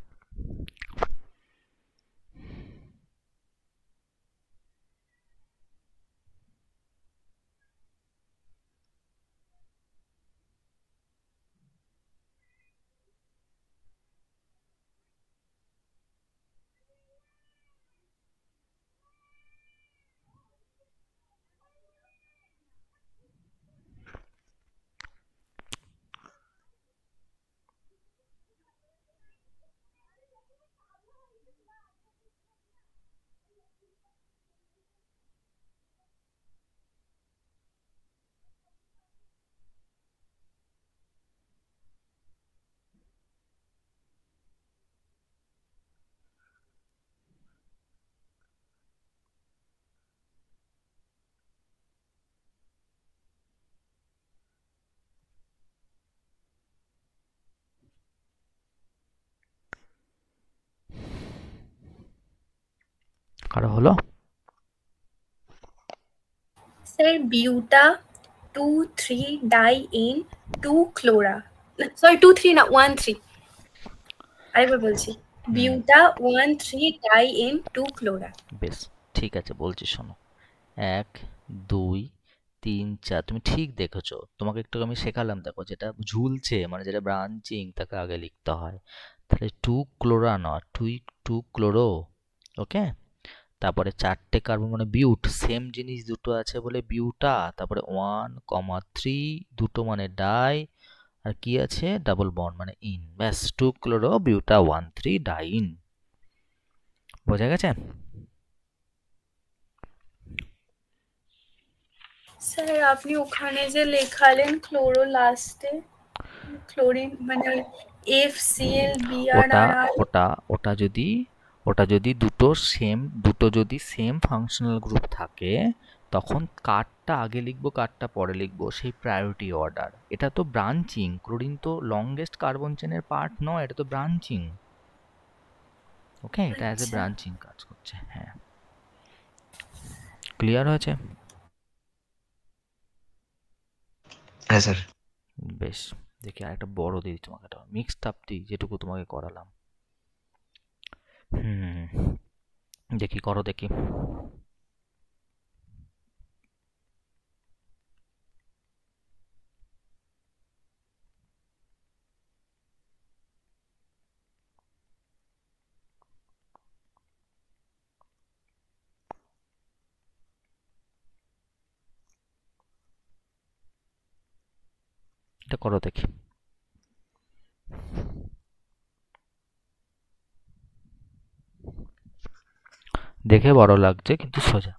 কারো হলো? স্যার বিউটা 2,3 ডাইইন 2 ক্লোরা, সরি 2,3 না 1,3, আরেকবার বলছি, বিউটা 1,3 ডাইইন 2 ক্লোরা। বেশ, ঠিক আছে, বলছি শোনো। 1 2 3 4, তুমি ঠিক দেখেছো। তোমাকে একটু আমি শেখালাম, দেখো যেটা ঝুলছে মানে যেটা ব্রাঞ্চিং তাকে আগে লিখতে হয়। তাহলে 2 ক্লোরা না, 2 ক্লোরো। ওকে, তারপরে 4টে কার্বন মানে বিউট, সেম জিনিস দুটো আছে বলে বিউটা। তারপরে 1,3 দুটো মানে ডাই, আর কি আছে ডাবল বন্ড মানে ইন। ব্যাস, 2 ক্লোরো বিউটা 1,3 ডাইন। বোঝা গেছে? স্যার আপনি ওখানে যে লেখালেন ক্লোরো লাস্টে, ক্লোরিন মানে FCl Br ওটা আর ওটা ওটা যদি ওটা যদি দুটো যদি সেম ফাংশনাল গ্রুপ থাকে, তখন কারটা আগে লিখবো কারটা পরে লিখবো, সেই প্রায়োরিটি অর্ডার। এটা তো ব্রাঞ্চিং, ক্লোরিন তো লংগেস্ট কার্বন চেনের পার্ট নয়, এটা তো ব্রাঞ্চিং। ওকে, এটা অ্যাজ এ আচ্ছা ব্রাঞ্চিং কাজ করছে। হ্যাঁ, ক্লিয়ার হয়েছে? হ্যাঁ স্যার। বেশ, দেখি আরেকটা বড় দিই তোমাকে, একটা মিক্সড আপ দিই যেটুকু তোমাকে করালাম। দেখি, করো দেখি। এটা করো দেখি। দেখে বড় লাগছে কিন্তু সোজা।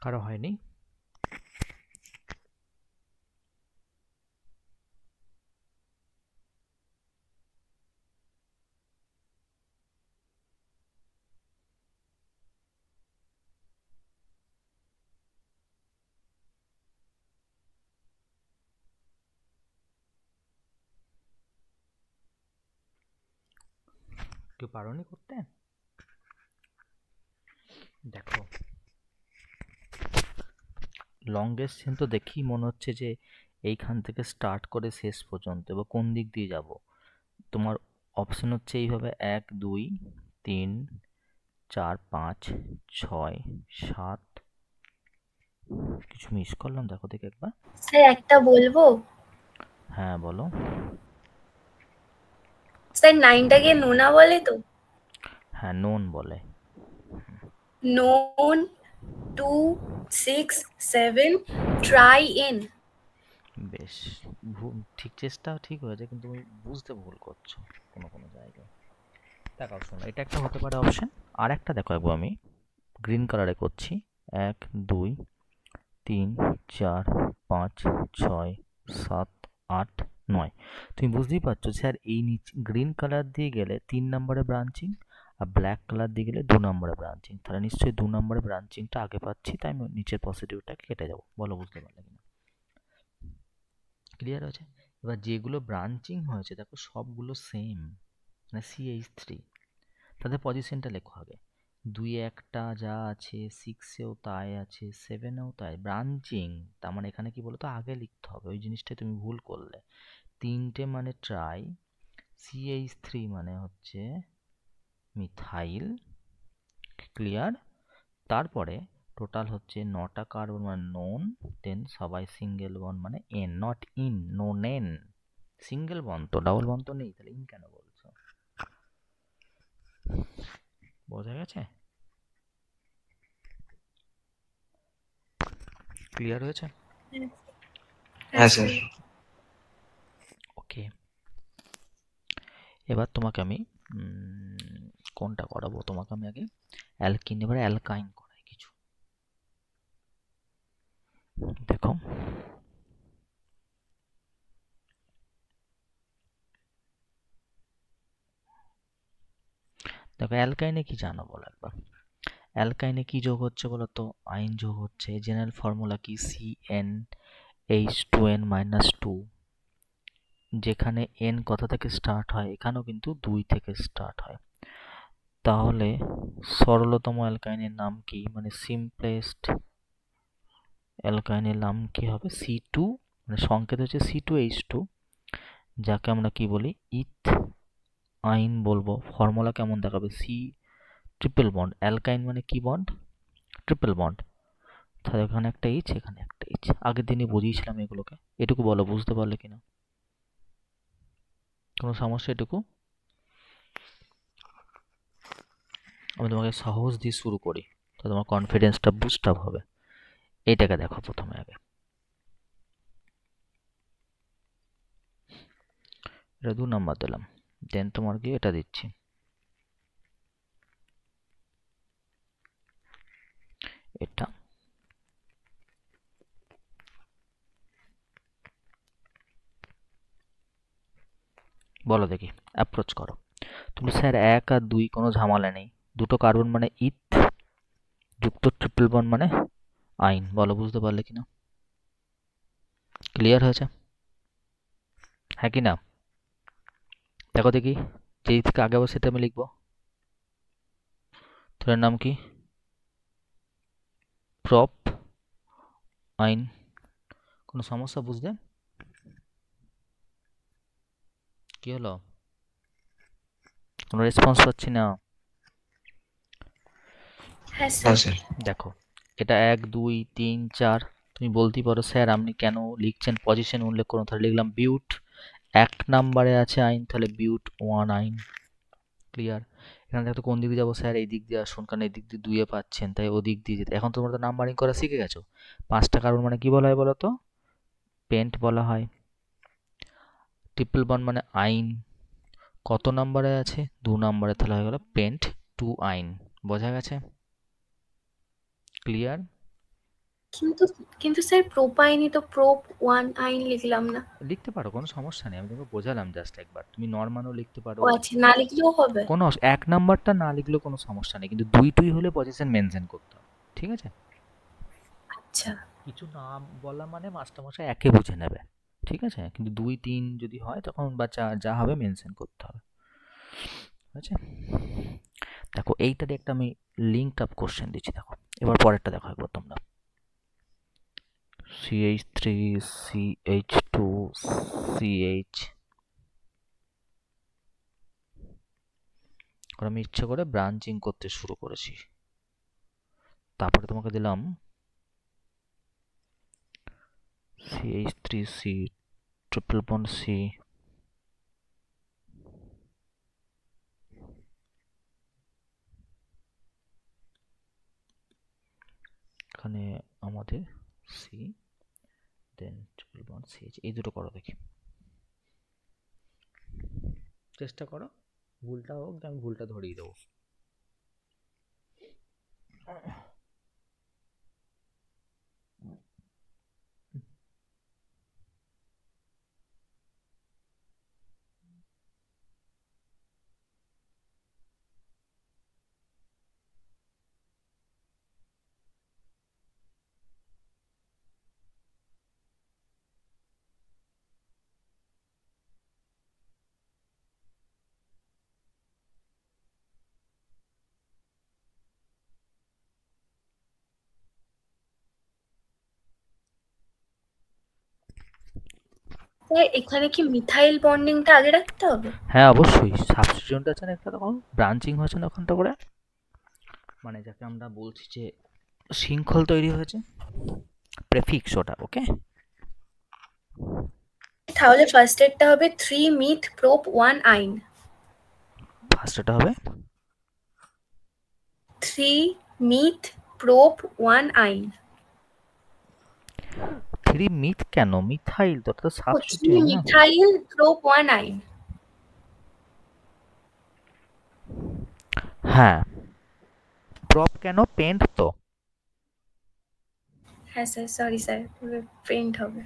কারো হয়নি? কেউ পারোনি করতে? দেখো, লংগেস্ট চেন তো দেখি মনে হচ্ছে যে এইখান থেকে স্টার্ট করে শেষ পর্যন্ত, এবার কোন দিক দিয়ে যাব? তোমার অপশন হচ্ছে এইভাবে 1 2 3 4 5 6 7। কিছু মিস করলাম, দেখো দেখি একবার। স্যার একটা বলবো, হ্যাঁ বলো। স্যার 9টাকে নোনা বলে তো? হ্যাঁ, নোন বলে। Known 2 6 7 try in. বেশ, ঠিক, চেষ্টা ঠিক হয়েছে, কিন্তু তুমি বুঝতে ভুল করছো কোনো কোনো জায়গায়। দেখাও, শোনো, এটা একটা হতে পারে অপশন। আর একটা দেখো একবার, আমি গ্রিন কালারে করছি। 1 2 3 4 5 6 7 8 9। তুমি বুঝতেই পারছো স্যার, এই নিচে গ্রিন কালার দিয়ে গেলে 3 নম্বরে ব্রাঞ্চিং, আর ব্ল্যাক কালার দিয়ে গেলে 2 নম্বরে ব্রাঞ্চিং। তাহলে নিশ্চয়ই 2 নম্বরে ব্রাঞ্চিংটা আগে পাচ্ছি, তাই আমি নিচের পজিটিভটা কেটে যাবো। বলো বুঝতে পারলে কিনা? ক্লিয়ার হয়েছে? এবার যেগুলো ব্রাঞ্চিং হয়েছে দেখো সবগুলো সেম, মানে CH3, তাদের পজিশনটা লেখো আগে। 2 একটা যা আছে, 6এও তাই আছে, 7এও তাই, ব্রাঞ্চিং। তার মানে এখানে কি বলতো, আগে লিখতে হবে, ওই জিনিসটাই তুমি ভুল করলে। 3টে মানে ট্রাই, CH3 মানে হচ্ছে মিথাইল, ক্লিয়ার। তারপরে টোটাল হচ্ছে 9টা কার্বন মানে নোন, দেন সবাই সিঙ্গেল বন্ড মানে ane, not ene, nonane. Single bond তো, ডাবল বন্ড তো নেই, তাহলে ইন কেন বলছো? বোঝা গেছে? ক্লিয়ার হয়েছে? হ্যাঁ হ্যাঁ স্যার। স্যার। ওকে, এবার তোমাকে আমি কোনটা করাবো, তোমাকে আমি আগে অ্যালকিন, এবার অ্যালকাইন করাই কিছু। দেখো দেখো অ্যালকাইনে কি জানো বলো একবার। অ্যালকাইনে কি যোগ হচ্ছে বলো তো? আইন যোগ হচ্ছে। জেনারেল ফর্মুলা কি? CnH2n-2। যেখানে n কথা থেকে স্টার্ট হয়, এখানেও কিন্তু 2 থেকে স্টার্ট হয়। তাহলে সরলতম অ্যালকাইনের নাম কি, মানে সিম্পলেস্ট অ্যালকাইনের নাম কি হবে? C2, মানে সংকেত হচ্ছে C2H2, যাকে আমরা কি বলি, ইথ আইন বলবো। ফর্মুলা কেমন দেখাবে? C triple bond. অ্যালকাইন মানে কি বন্ড? Triple bond. তাহলে এখানে একটা এইচ, এখানে একটা এইচ। আগের দিনই বুঝিয়েছিলাম এগুলোকে। এটুকু বলো, বুঝতে পারলে কিনা? কোনো সমস্যা এটুকু? আমি তোমাকে সহজ দিয়ে শুরু করি, তো তোমার কনফিডেন্সটা বুস্ট আপ হবে। এইটাকে দেখো প্রথমে আগে, এটা 2 নাম্বার দিলাম, দেন তোমার কি এটা দিচ্ছি, এটা। বলো দেখি, অ্যাপ্রোচ করো। তুমি স্যার 1 আর 2 কোনো ঝামেলা নেই, দুটো কার্বন মানে ইথ যুক্ত ট্রিপল বন্ড মানে আইন। বলো বুঝতে পারলে কিনা? ক্লিয়ার হয়েছে? হ্যাঁ কি না? দেখো দেখি, যেই থেকে আগে আবার সেটা আমি লিখবো। তোর নাম কি? প্রপ আইন। কোনো সমস্যা বুঝতে? কি হলো? কোনো রেসপন্স পাচ্ছি না। হ্যাঁ হ্যাঁ স্যার। স্যার। দেখো, এটা 1 2 3 4। তুমি বলতেই পারো স্যার আপনি কেন লিখছেন পজিশন উল্লেখ করুন, তাহলে লিখলাম বিউট 1 নাম্বারে আছে আইন, তাহলে বিউট 1 আইন। ক্লিয়ার? এখানে দেখো কোন দিক দিয়ে যাবো স্যার, এই দিক দিয়ে আসুন, কারণ এই দিক দিয়ে 2 এ পাচ্ছেন, তাই ওদিক দিয়ে যেতে। এখন তোমরা তো নাম্বারিং করা শিখে গেছো। 5টা কার্বন মানে কি বলা হয় বলো তো? পেন্ট বলা হয়। ট্রিপল বন্ড মানে আইন। কত নাম্বারে আছে? 2 নাম্বারে, তাহলে হয়ে গেল পেন্ট 2 আইন। বোঝা গেছে? ক্লিয়ার? কিন্তু কিন্তু স্যার প্রোপাইনই তো প্রোপ 1 আইন লিখলাম না। লিখতে পারো, কোনো সমস্যা নেই, আমি তোমাকে বোঝালাম জাস্ট একবার। তুমি নর্মালও লিখতে পারো। ও আচ্ছা, না লিখলেও হবে? কোনো 1 নাম্বারটা না লিখলেও কোনো সমস্যা নেই, কিন্তু 2 2 হলে পজিশন মেনশন করতে হবে। ঠিক আছে? আচ্ছা কিছু না বলা মানে মাস্টারমশাই একে বুঝে নেবে। ঠিক আছে? কিন্তু 2 3 যদি হয় তখন বা 4 যা হবে মেনশন করতে হবে। আচ্ছা, দেখো এইটাতে একটা আমি লিঙ্ক আপ কোশ্চেন দিচ্ছি, দেখো। এবার পরেরটা দেখো একবার তোমরা। CH3 CH2 CH। আমি ইচ্ছে করে ব্রাঞ্চিং করতে শুরু করেছি। তারপরে তোমাকে দিলাম CH3C ট্রিপল বন্ড C, এখানে আমাদের C, দেন ট্রিপল বন্ড CH। এই দুটো করো দেখি, চেষ্টা করো। ভুলটা হোক, আমি ভুলটা ধরিয়ে দেবো। স্যার এখানে কি মিথাইল বন্ডিংটা আগে রাখতে হবে? হ্যাঁ অবশ্যই, সাবস্টিটিউয়েন্ট আছে না একটা, তখন ব্রাঞ্চিং হয়েছে না ওখানটা করে, মানে যাকে আমরা বলছি যে শৃঙ্খল তৈরি হয়েছে, প্রেফিক্স ওটা। ওকে, তাহলে ফার্স্ট এরটা হবে 3 মিথ প্রোপ 1 আইন। ফার্স্ট এটা হবে 3 মিথ প্রোপ 1 আইন। 3 মিথ কেন, মিথাইল তো, ওটা তো 3 সাবস্টিটিউয়েন্ট না। মিথাইল প্রোপ 1 আইন। হ্যাঁ, প্রপ কেন, পেন্ট তো। হ্যাঁ স্যার, সরি স্যার, পেন্ট হবে।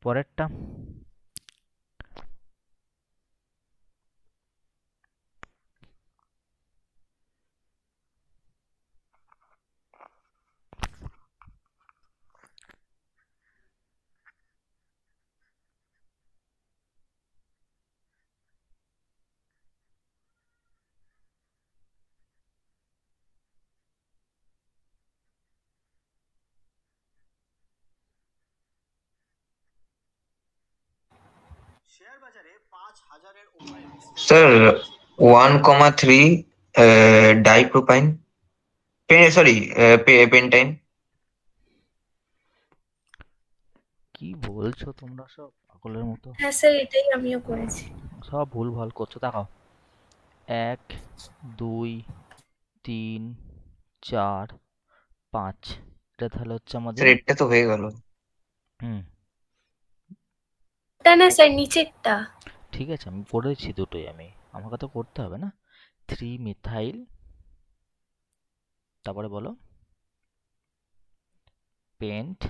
পরেরটা স্যার 1,3 ডাইপ্রোপাইন, সরি পেন্টাইন। কি বলছো তোমরা সব পাগলের মতো, হ্যাঁ স্যার, এটাই আমিও করেছি। সব ভুল ভাল করছো। দেখাও, 1 2 3 4 5, এটা তাহলে হচ্ছে স্যার আমাদের এটা তো হয়ে গেল। হুম ওটা না স্যার, নিচেরটা। ঠিক আছে, আমি পড়েছি দুটোই, আমি আমাকে তো করতে হবে না। 3 মিথাইল, তারপরে বলো পেন্ট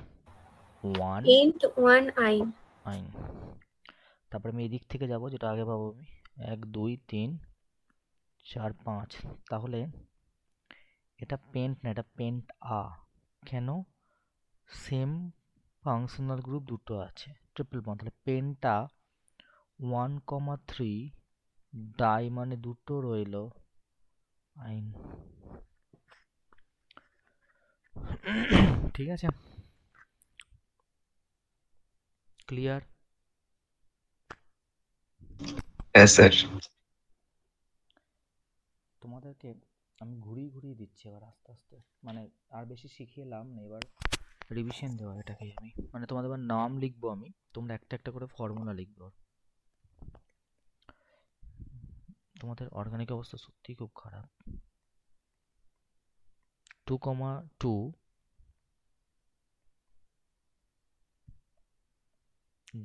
1 পেন্ট 1 আইন। আইন। তারপরে আমি এদিক থেকে যাব, যেটা আগে পাবো আমি, 1 2 3 4 5, তাহলে এটা পেন্ট না, এটা পেন্ট কেন, সেম ফাংশনাল গ্রুপ দুটো আছে, ট্রিপল বন্ড, তাহলে পেন্টা 1,3 ডাই মানে দুটো রইলো আইন। ঠিক আছে, ক্লিয়ার? হ্যাঁ স্যার। তোমাদেরকে আমি ঘুরিয়ে ঘুরিয়ে দিচ্ছি এবার আস্তে আস্তে, মানে আর বেশি শিখিয়ে লাভ নেই, এবার রিভিশন দেওয়া এটাকেই আমি, মানে তোমাদের এবার নাম লিখবো আমি, তোমরা একটা একটা করে ফর্মুলা লিখবো। তোমাদের অর্গানিক অবস্থা সত্যিই খুব খারাপ। 2,2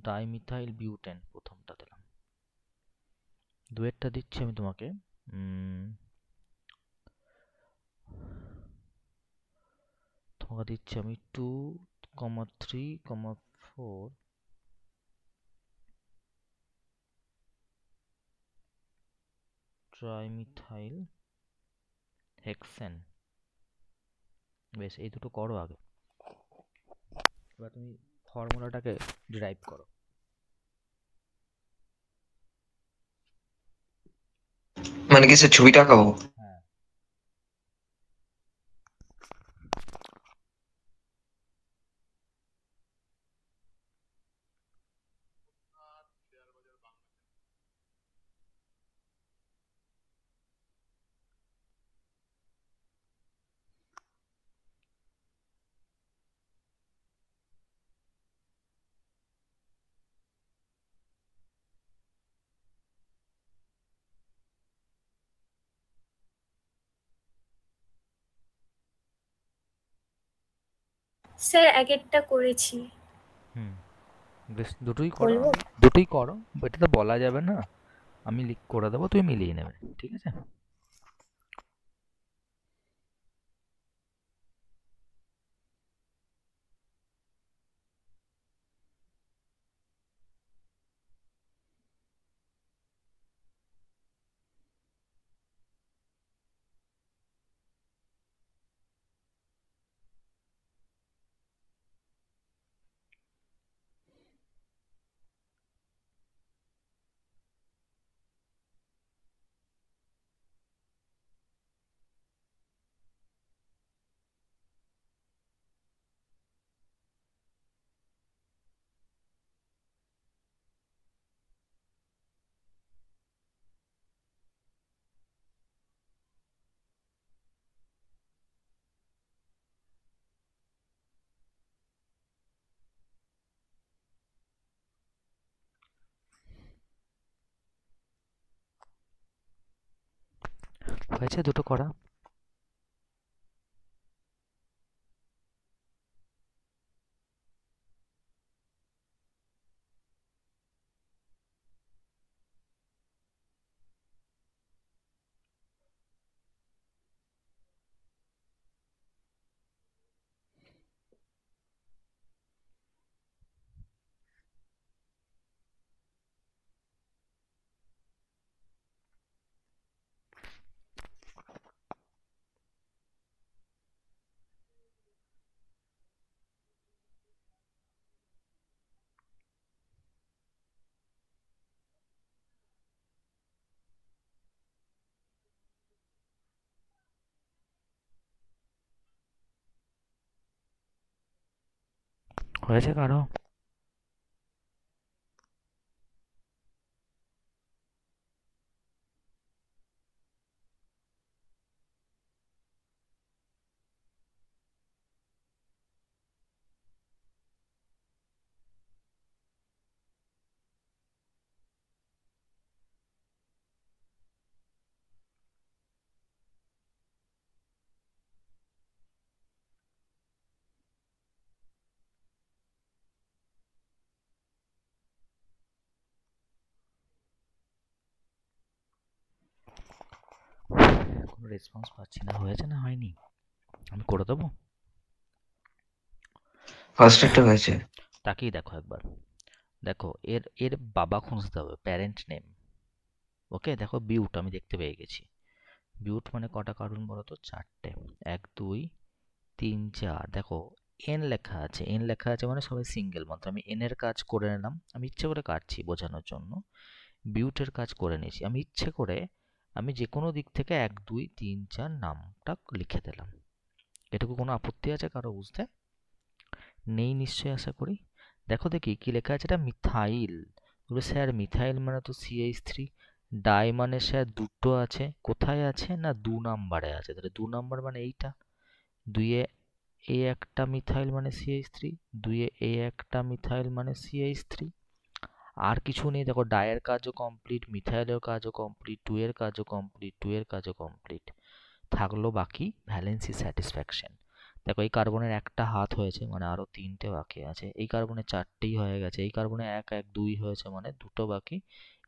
ডাইমিথাইল বিউটেন প্রথমটা দিলাম, দুয়েরটা দিচ্ছি আমি তোমাকে তোমাকে দিচ্ছি আমি 2,3,4 ট্রাইমিথাইল হেক্সেন। বেশ, এই দুটো করো আগে, এবার তুমি ফর্মুলাটাকে ডিরাইভ করো। মানে কি স্যার ছবিটা আঁকাবো? হ্যাঁ, স্যার এক একটা করেছি। হুম, বেশ, দুটোই করো, বলবো? দুটোই করো, এটা তো বলা যাবে না, আমি লিখ করে দেবো, তুমি মিলিয়ে নেবে, ঠিক আছে? হয়েছে দুটো করা? হয়েছে কারো? কোনো রেসপন্স পাচ্ছি না। হয়েছে না হয়নি? আমি করে দেবো? ফার্স্ট একটা হয়েছে। তাকিয়ে দেখো একবার। দেখো এর এর বাবা খুঁজতে হবে, প্যারেন্ট নেম। ওকে, দেখো বিউট আমি দেখতে পেয়ে গেছি। বিউট মানে কটা কার্বন বলো তো? 4টে। 1 2 3 4। দেখো এন লেখা আছে, এন লেখা আছে মানে সবাই সিঙ্গেল মাত্র। আমি এন এর কাজ করে নিলাম, আমি ইচ্ছে করে কাটছি বোঝানোর জন্য। বিউটের কাজ করে নিয়েছি আমি ইচ্ছে করে। আমি যে কোনো দিক থেকে 1 2 3 4 নামটা লিখে দিলাম। এটুকু কোনো আপত্তি আছে কারো বুঝতে? নেই নিশ্চয়ই, আশা করি। দেখো দেখি কি লেখা আছে, এটা মিথাইল। বলে স্যার মিথাইল মানে তো CH3। ডাই মানে স্যার দুটো আছে, কোথায় আছে না 2 নাম্বারে আছে। তাহলে 2 নাম্বার মানে এইটা। 2-এ এ একটা মিথাইল মানে CH3, 2-এ এ একটা মিথাইল মানে CH3। আর কিছু নেই। দেখো ডায়ের কাজও কমপ্লিট, মিথাইলের কাজও কমপ্লিট, 2 এর কাজও কমপ্লিট, 2 এর কাজও কমপ্লিট। থাকলো বাকি ভ্যালেন্সি স্যাটিসফ্যাকশন। দেখো এই কার্বনের একটা হাত হয়েছে মানে আরো 3টে বাকি আছে। এই কার্বনের 4টেই হয়ে গেছে। এই কার্বনে 1 1 2 হয়েছে মানে দুটো বাকি।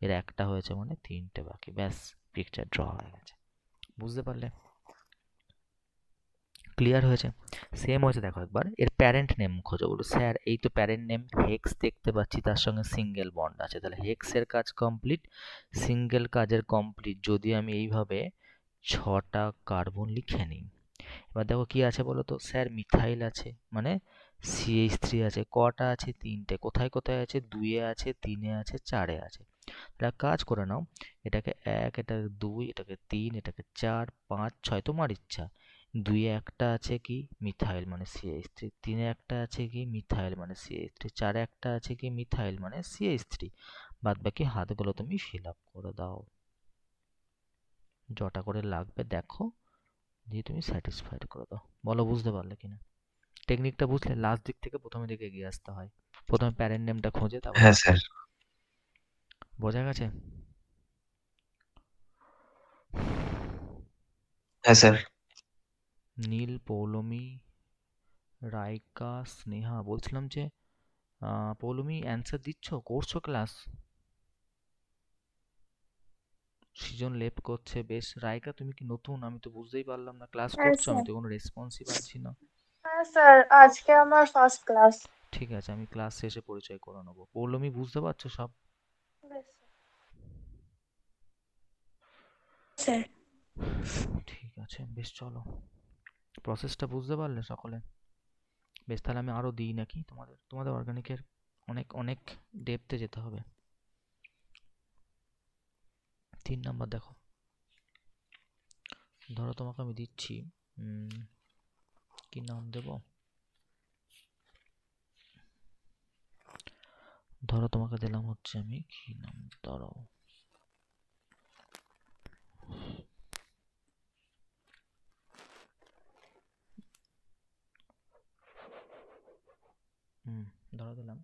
এর একটা হয়েছে মানে 3টে বাকি। ব্যাস, পিকচার ড্র হয়ে গেছে। বুঝতে পারলে? ক্লিয়ার হয়েছে? সেম হয়েছে। দেখো একবার এর প্যারেন্ট নেম খোঁজো। বলো স্যার এই তো প্যারেন্ট নেম হেক্স দেখতে পাচ্ছি, তার সঙ্গে সিঙ্গেল বন্ড আছে। তাহলে হেক্সের কাজ কমপ্লিট, সিঙ্গেল কাজের কমপ্লিট। যদি আমি এইভাবে 6টা কার্বন লিখে নিই। এবার দেখো কি আছে বলো তো? স্যার মিথাইল আছে মানে CH3 আছে। কটা আছে? 3টে। কোথায় কোথায় আছে? 2-এ আছে, 3-এ আছে, 4-এ আছে। তাহলে কাজ করে নাও, এটাকে 1, এটাকে 2, এটাকে 3, এটাকে 4 5 6, তোমার ইচ্ছা। 2-এ একটা আছে কি? মিথাইল মানে CH3। 3-এ একটা আছে কি? মিথাইল মানে CH3। 4-এ একটা আছে কি? মিথাইল মানে CH3। বাদ বাকি হাতগুলো তুমি ফিল আপ করে দাও, যটা করে লাগবে দেখো, দিয়ে তুমি স্যাটিসফাইড করে দাও। বলো বুঝতে পারলে কিনা? টেকনিকটা বুঝলে? লাস্ট দিক থেকে প্রথমে দিকে এগিয়ে আসতে হয়। প্রথমে প্যারেন্ট নেমটা খোঁজে, তারপর হ্যাঁ বাকি। স্যার। বোঝা গেছে? হ্যাঁ স্যার। নীল, পৌলমী, রাইকা, স্নেহা। বলছিলাম যে পৌলমী অ্যান্সার দিচ্ছ, করছো ক্লাস? সৃজন লেপ করছে, বেশ। রাইকা তুমি কি নতুন? আমি তো বুঝতেই পারলাম না। ক্লাস হ্যাঁ করছো? আমি স্যার। তো কোনো রেসপন্সই পাচ্ছি না। হ্যাঁ স্যার, আজকে আমার ফার্স্ট ক্লাস। ঠিক আছে, আমি ক্লাস শেষে পরিচয় করে নেবো। পৌলমী বুঝতে পারছো সব? স্যার। ঠিক আছে, বেশ চলো। প্রসেসটা বুঝতে পারলে সকলে? বেশ, তাহলে আমি আরো দিই নাকি তোমাদের? তোমাদের অর্গানিকের অনেক অনেক ডেপথে যেতে হবে। 3 নাম্বার দেখো। ধরো তোমাকে আমি দিচ্ছি, কি নাম দেব? ধরো তোমাকে দিলাম হচ্ছে, আমি কি নাম দাঁড়াও, ধরো দিলাম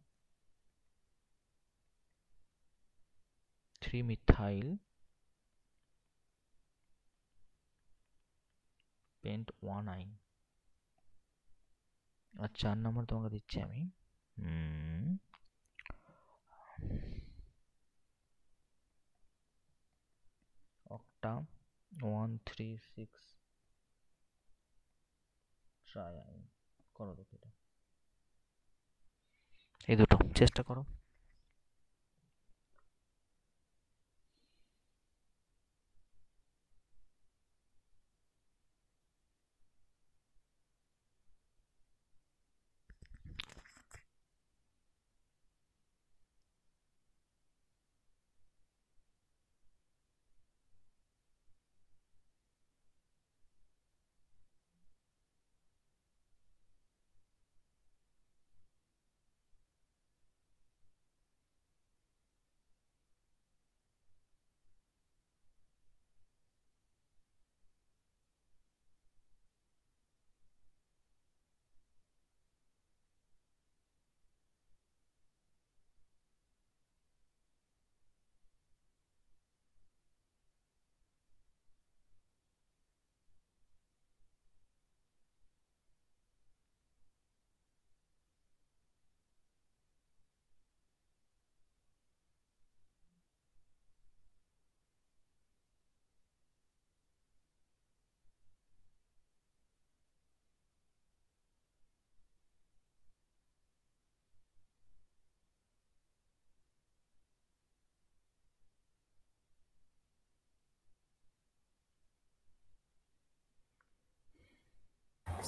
3 মিথাইল পেন্ট 1 আইন। আর 4 নম্বর তোমাকে দিচ্ছি আমি অক্টা 136 ট্রাই আইন। করো দেখি এটা, এই দুটো চেষ্টা করো।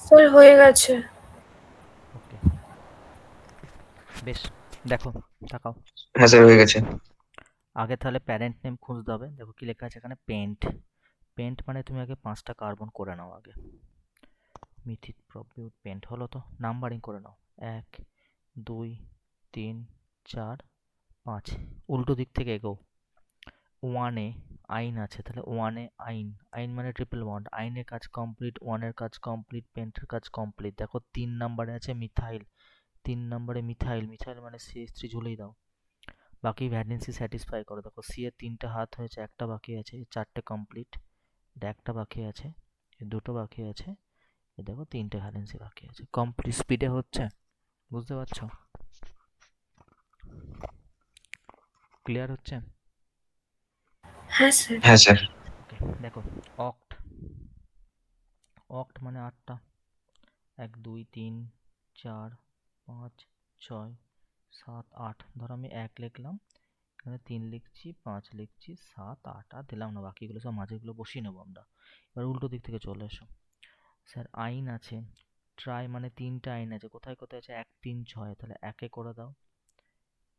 স্যার হয়ে গেছে। ওকে, বেশ, দেখো তাকাও। হ্যাঁ স্যার হয়ে গেছে। আগে তাহলে প্যারেন্ট নেম খুঁজতে হবে। দেখো কি লেখা আছে এখানে, পেন্ট। পেন্ট মানে তুমি আগে 5টা কার্বন করে নাও আগে। মিথিক প্রপিউট পেন্ট হলো তো, নাম্বারিং করে নাও 1 2 3 4 5। উল্টো দিক থেকে এগো। 1-এ আইন আছে, তাহলে 1-এ আইন। আইন মানে ট্রিপল বন্ড। আইনের কাজ কমপ্লিট, 1-এর কাজ কমপ্লিট, পেন্টের কাজ কমপ্লিট। দেখো 3 নম্বরে আছে মিথাইল। 3 নম্বরে মিথাইল, মিথাইল মানে CH3 ঝুলেই দাও। বাকি ভ্যালেন্সি স্যাটিসফাই করো। দেখো সি এর 3টে হাত হয়েছে, একটা বাকি আছে, 4টে কমপ্লিট। এটা একটা বাকি আছে, দুটো বাকি আছে, দেখো 3টে ভ্যালেন্সি বাকি আছে। কমপ্লিট স্পিডে হচ্ছে, বুঝতে পারছো? ক্লিয়ার হচ্ছে? হ্যাঁ স্যার। হ্যাঁ স্যার। ওকে, দেখো অক্ট। অক্ট মানে 8টা। 1 2 3 4 5 6 7 8। ধরো আমি 1 লিখলাম, এখানে 3 লিখছি, 5 লিখছি, 7 8 আর দিলাম না, বাকিগুলো সব মাঝেগুলো বসিয়ে নেবো আমরা। এবার উল্টো দিক থেকে চলে এসো। স্যার আইন আছে, ট্রাই মানে 3টে আইন আছে। কোথায় কোথায় আছে? 1 3 6। তাহলে 1-এ করে দাও,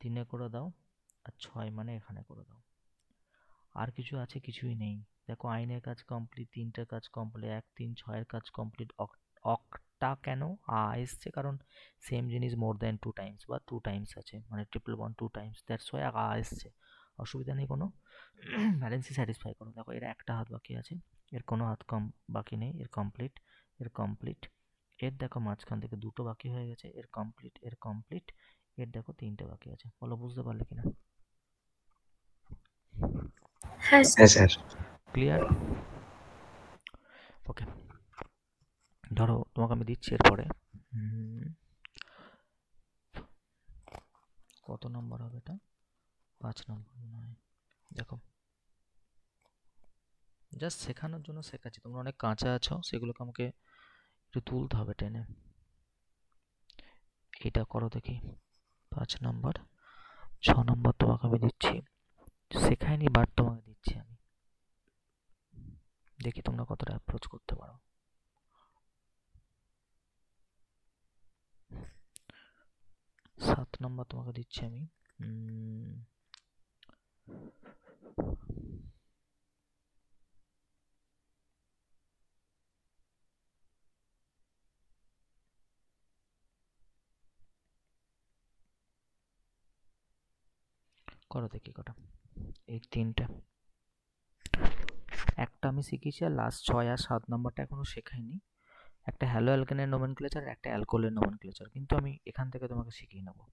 3-এ করে দাও, আর 6 মানে এখানে করে দাও। আর কিছু আছে? কিছুই নেই। দেখো আইনের কাজ কমপ্লিট, 3টের কাজ কমপ্লিট, 1 3 6-এর কাজ কমপ্লিট। অক্টা কেন এসছে? কারণ সেম জিনিস মোর দ্যান 2 টাইমস বা 2 টাইমস আছে, মানে triple bond 2 Times, that's why এসছে। অসুবিধা নেই কোনো। ব্যালেন্সই স্যাটিসফাই করো। দেখো এর একটা হাত বাকি আছে, এর কোনো হাত কম বাকি নেই, এর কমপ্লিট, এর কমপ্লিট। এর দেখো মাঝখান থেকে দুটো বাকি হয়ে গেছে, এর কমপ্লিট, এর কমপ্লিট। এর দেখো 3টে বাকি আছে। বলো বুঝতে পারলে কিনা? হ্যাঁ হ্যাঁ স্যার। স্যার। ক্লিয়ার? ওকে, ধরো তোমাকে আমি দিচ্ছি এরপরে কত নম্বর হবে এটা? 5 নম্বর নয়। দেখো জাস্ট শেখানোর জন্য শেখাচ্ছি, তোমরা অনেক কাঁচা আছো, সেগুলোকে আমাকে একটু তুলতে হবে টেনে। এটা করো দেখি, 5 নম্বর। 6 নম্বর তোমাকে আমি দিচ্ছি, শেখাইনি বাট তোমাকে দিচ্ছি আমি, দেখি তোমরা কতটা অ্যাপ্রোচ করতে পারো। 7 নম্বর তোমাকে দিচ্ছি আমি। করো দেখি কটা। এই 3টে, একটা আমি শিখেছি, আর লাস্ট 6 আর 7 নম্বরটা এখনো শেখাইনি। একটা হ্যালো অ্যালকেনের নোমেনক্লেচার আর একটা অ্যালকোহলের নোমেনক্লেচার, কিন্তু আমি এখান থেকে তোমাকে শিখিয়ে নেবো।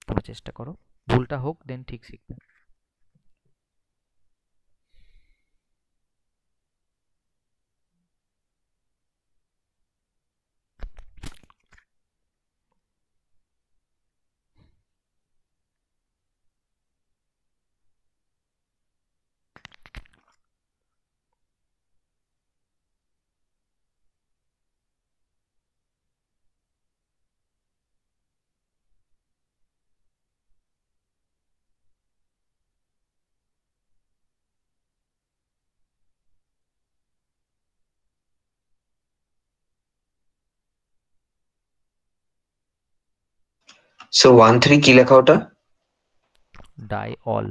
তোমরা চেষ্টা করো, ভুলটা হোক, দেন ঠিক শিখবে। সো 1-3 কি লেখা ওটা? ডাইঅল।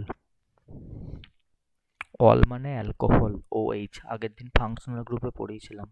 অল মানে অ্যালকোহল, OH, আগের দিন ফাংশনাল গ্রুপে পড়িয়েছিলাম।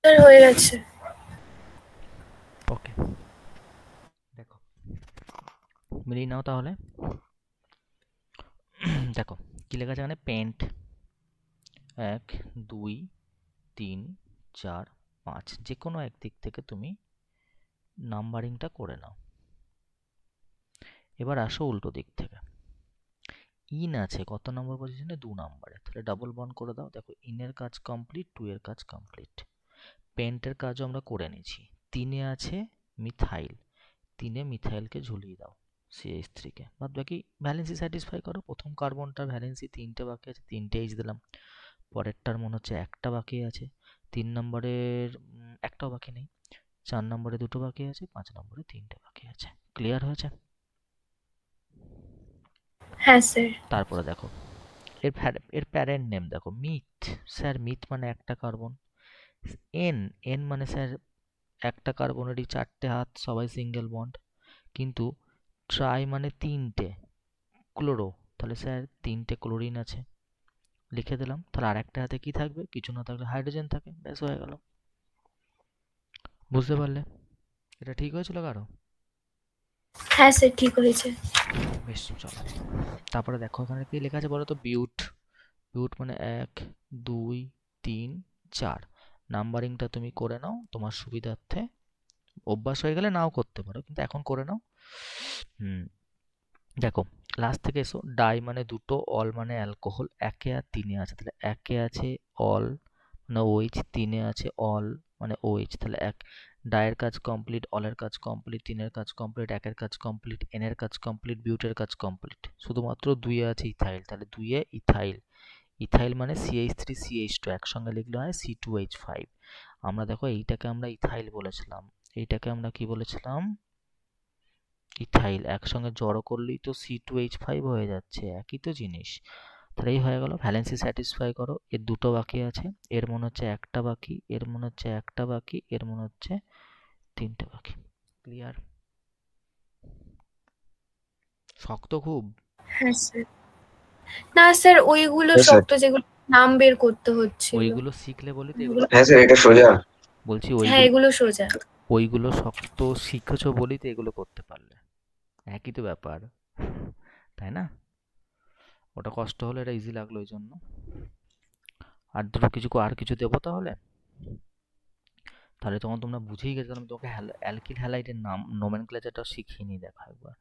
স্যার হয়ে গেছে। ওকে, দেখো মিলিয়ে নাও তাহলে। দেখো কি লেখা আছে এখানে, পেন্ট 1 2 3 4 5, যে কোনো একদিক থেকে তুমি নাম্বারিংটা করে নাও। এবার আসো উল্টো দিক থেকে। ইন আছে কত নম্বর পজিশনে, 2 নম্বরে, তাহলে ডাবল বন্ড করে দাও। দেখো ইনের কাজ কমপ্লিট, 2 এর কাজ কমপ্লিট। পেন্টের কাজও আমরা করে নিয়েছি। 3-এ আছে মিথাইল, 3-এ মিথাইলকে ঝুলিয়ে দাও CH3 কে। বাদ বাকি ভ্যালেন্সি স্যাটিসফাই করো। প্রথম কার্বনটার ভ্যালেন্সি 3টে বাকি আছে, 3টে H দিলাম। পরেরটার মনে হচ্ছে একটা বাকি আছে, 3 নম্বরের একটাও বাকি নেই, 4 নম্বরে 2টো বাকি আছে, 5 নম্বরে 3টে বাকি আছে। ক্লিয়ার হয়েছে? হ্যাঁ স্যার। তারপরে দেখো এর প্যারেন্ট নেম দেখো, মিথ। স্যার মিথ মানে একটা কার্বন। এন, এন মানে স্যার একটা কার্বনেরই 4টে হাত, সবাই সিঙ্গেল বন্ড। কিন্তু ট্রাই মানে 3টে ক্লোরো, তাহলে স্যার 3টে ক্লোরিন আছে, লিখে দিলাম। তাহলে আর একটা হাতে কি থাকবে, কিছু না থাকলে হাইড্রোজেন থাকে, ব্যাস হয়ে গেল। বুঝতে পারলে? এটা ঠিক হয়েছিল কারো? হ্যাঁ স্যার ঠিক হয়েছে। বেশ, চলো তারপরে দেখো এখানে কি লেখা আছে বলো তো, বিউট। বিউট মানে 1 2 3 4। নাম্বারিংটা তুমি করে নাও তোমার সুবিধার্থে, অভ্যাস হয়ে গেলে নাও করতে পারো, কিন্তু এখন করে নাও। দেখো লাস্ট থেকে এসো। ডাই মানে 2টো, অল মানে অ্যালকোহল। 1-এ আর 3-এ আছে, তাহলে 1-এ আছে অল মানে OH, 3-এ আছে অল মানে OH, তাহলে ডায়ের কাজ কমপ্লিট, অলের কাজ কমপ্লিট, 3-এর কাজ কমপ্লিট, 1-এর কাজ কমপ্লিট, এনের কাজ কমপ্লিট, বিউটের কাজ কমপ্লিট। শুধুমাত্র 2-এ আছে ইথাইল, তাহলে 2-এ ইথাইল। ইথাইল মানে CH3 CH2, একসঙ্গে লিখলে হয় C2H5। আমরা দেখো এইটাকে আমরা ইথাইল বলেছিলাম, এইটাকে আমরা কি বলেছিলাম, ইথাইল। একসঙ্গে জড়ো করলেই তো C2H5 হয়ে যাচ্ছে, একই তো জিনিস। তাহলে এই হয়ে গেল। ভ্যালেন্সি স্যাটিসফাই করো। এর 2টো বাকি আছে, এর মনে হচ্ছে একটা বাকি, এর মনে হচ্ছে একটা বাকি, এর মনে হচ্ছে 3টে বাকি। ক্লিয়ার? শক্ত খুব? হ্যাঁ স্যার। না স্যার ওইগুলো হ্যাঁ স্যার। শক্ত, যেগুলো নাম বের করতে হচ্ছিল। ওইগুলো শিখলে বলি তো এগুলো হ্যাঁ স্যার, এটা সোজা। বলছি, হ্যাঁ ওইগুলো এগুলো সোজা। ওইগুলো শক্ত শিখেছো বলি তো এগুলো করতে পারলে। একই তো ব্যাপার, তাই না? ওটা কষ্ট হলো, এটা ইজি লাগলো ওই জন্য। আর দুটো কিছু আর কিছু দেবো তাহলে? তাহলে তখন তোমরা বুঝেই গেছো। আমি তোমাকে অ্যালকিল হ্যালাইডের নাম নোমেনক্লেচারটা শিখিয়ে নিই, দেখো একবার।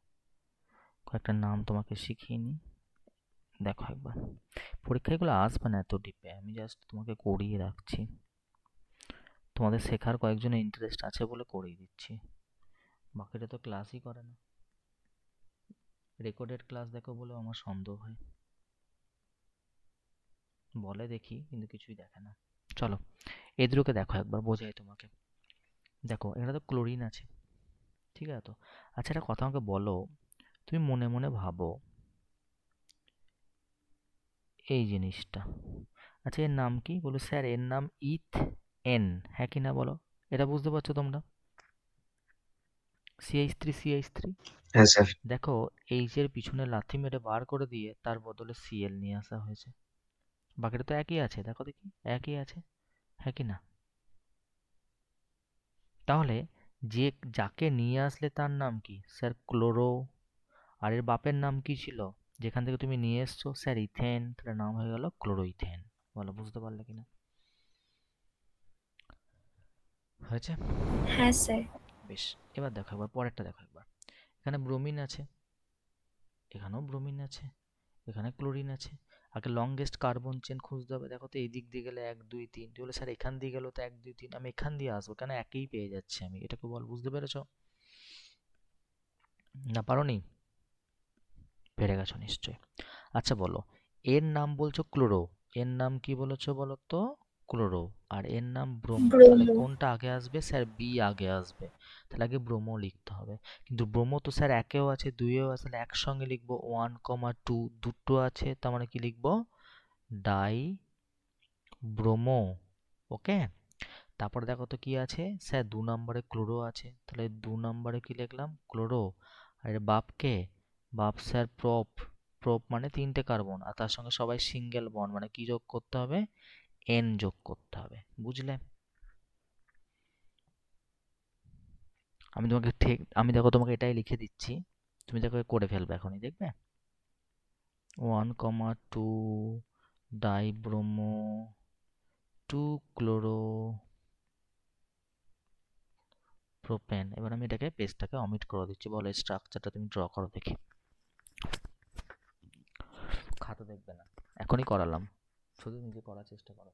কয়েকটা নাম তোমাকে শিখিয়ে নিই, দেখো একবার। পরীক্ষায় এগুলো আসবে না এত ডিপে, আমি জাস্ট তোমাকে করিয়ে রাখছি। তোমাদের শেখার কয়েকজনের ইন্টারেস্ট আছে বলে করিয়ে দিচ্ছি, বাকিটা তো ক্লাসই করে না। রেকর্ডেড ক্লাস দেখো বলে আমার সন্দেহ হয়, বলে দেখি কিন্তু কিছুই দেখে না। চলো এদেরকে দেখো একবার, বোঝাই তোমাকে। দেখো এখানে তো ক্লোরিন আছে, ঠিক আছে তো। আচ্ছা একটা কথা আমাকে বলো, তুমি মনে মনে ভাবো এই জিনিসটা। আচ্ছা এর নাম কি বলো? স্যার এর নাম ইথ এন, হ্যাঁ কি না বলো? এটা বুঝতে পারছো তোমরা? CH3 হ্যাঁ স্যার। দেখো এইচ এর পিছনে লাথি মেরে বার করে দিয়ে তার বদলে Cl নিয়ে আসা হয়েছে। বাকিটা তো একই আছে, দেখো দেখি একই আছে, হ্যাঁ কি না? তাহলে যে যাকে নিয়ে আসলে তার নাম কি স্যার? ক্লোরো। আর এর বাপের নাম কি ছিল যেখান থেকে তুমি নিয়ে এসছো? Sir ethane. তাহলে নাম হয়ে গেল ক্লোরোইথেন। বলো বুঝতে পারলে কিনা? হয়েছে? হ্যাঁ স্যার। বেশ, এবার দেখো একবার পরেরটা দেখো একবার। এখানে ব্রোমিন আছে, এখানেও ব্রোমিন আছে, এখানে ক্লোরিন আছে। আগে লংগেস্ট কার্বন চেন খুঁজতে হবে। দেখো তো এই দিক দিয়ে গেলে 1 2 3, তুই বলে স্যার এখান দিয়ে গেল তো 1 2 3, আমি এখান দিয়ে আসবো কেন? একই পেয়ে যাচ্ছি আমি। এটাকে বল, বুঝতে পেরেছো না? পারোনি? পেরে গেছো নিশ্চয়ই। আচ্ছা বলো, এর নাম বলছো ক্লোরো, এর নাম কি বলেছো বলো তো? ক্লোরো। আর এর নাম ব্রোমো, তাহলে ব্রোমো। কোনটা আগে আসবে? স্যার বি আগে আসবে। তাহলে আগে ব্রোমো লিখতে হবে। কিন্তু ব্রোমো তো স্যার একেও আছে দুইয়েও আছে, তাহলে একসঙ্গে লিখবো 1, 2, দুটো আছে, তার মানে কি লিখবো? Di bromo. ওকে। তারপর দেখো তো কি আছে? স্যার 2 নম্বরে ক্লোরো আছে, তাহলে 2 নম্বরে কি লিখলাম? ক্লোরো। আর এর বাপকে? বাপ স্যার প্রপ। প্রপ মানে 3টে কার্বন, আর তার সঙ্গে সবাই সিঙ্গেল বন্ড, মানে কি যোগ করতে হবে? এন যোগ করতে হবে। বুঝলে? আমি দেখো তোমাকে এটাই লিখে দিচ্ছি, তুমি দেখো করে ফেলবে এখনই, দেখবে। 1, 2 ডাইব্রোমো 2 ক্লোরো প্রোপেন। এবার আমি এটাকে পেজটাকে অমিট করে দিচ্ছি। বলো এই স্ট্রাকচারটা তুমি ড্র করো দেখি। খাতা দেখবে না, এখনই করালাম, শুধু নিজে করার চেষ্টা করো।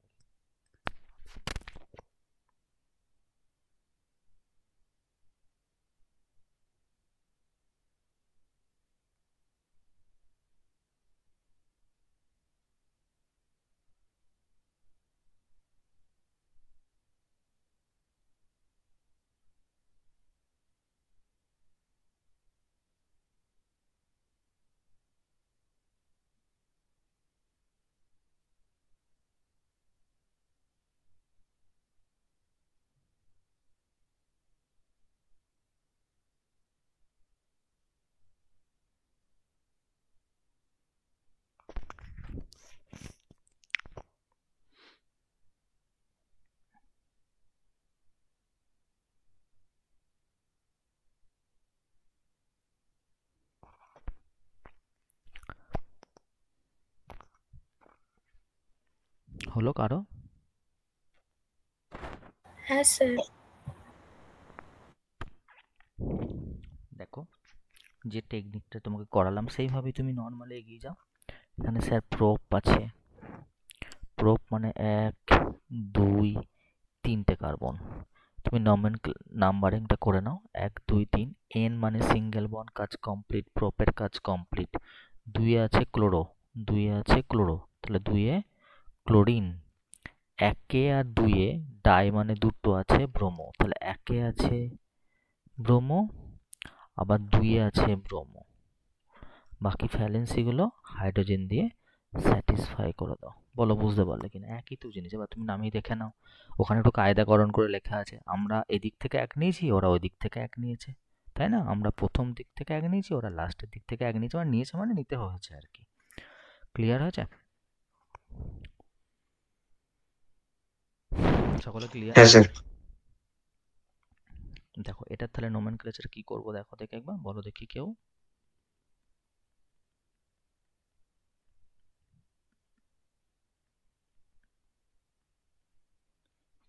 হলো কারো? হ্যাঁ স্যার। দেখো যে টেকনিকটা তোমাকে করালাম সেইভাবেই তুমি নর্মালি এগিয়ে যাও। এখানে স্যার প্রোপ আছে, প্রোপ মানে 1 2 3টে কার্বন। তুমি নাম্বারিংটা করে নাও, 1 2 3। এন মানে সিঙ্গেল বন্ড, কাজ কমপ্লিট, প্রোপের কাজ কমপ্লিট। 2 আছে ক্লোরো, 2 আছে ক্লোরো, তাহলে 2 ক্লোরিন। 1 আর 2 ডাই মানে দুটো আছে ব্রোমো, তাহলে 1 আছে ব্রোমো, আবার 2 আছে ব্রোমো। বাকি ভ্যালেন্সিগুলো হাইড্রোজেন দিয়ে স্যাটিসফাই করে দাও। বলো বুঝতে পারলে কিনা? একই তো জিনিস। এবার তুমি নামিয়ে দেখে নাও, ওখানে একটু কায়দাকরণ করে লেখা আছে। আমরা এদিক থেকে 1 নিয়েছি, ওরা ওই দিক থেকে 1 নিয়েছে, তাই না? আমরা প্রথম দিক থেকে 1 নিয়েছি, ওরা লাস্টের দিক থেকে 1 নিয়েছে, মানে নিয়েছে মানে নিতে হয়েছে আর কি। ক্লিয়ার হয়েছে? সকলে ক্লিয়ার? হ্যাঁ স্যার। দেখো এটার তাহলে নোমেনক্লেচার কি করব দেখো দেখে একবার, বলো দেখি কেউ।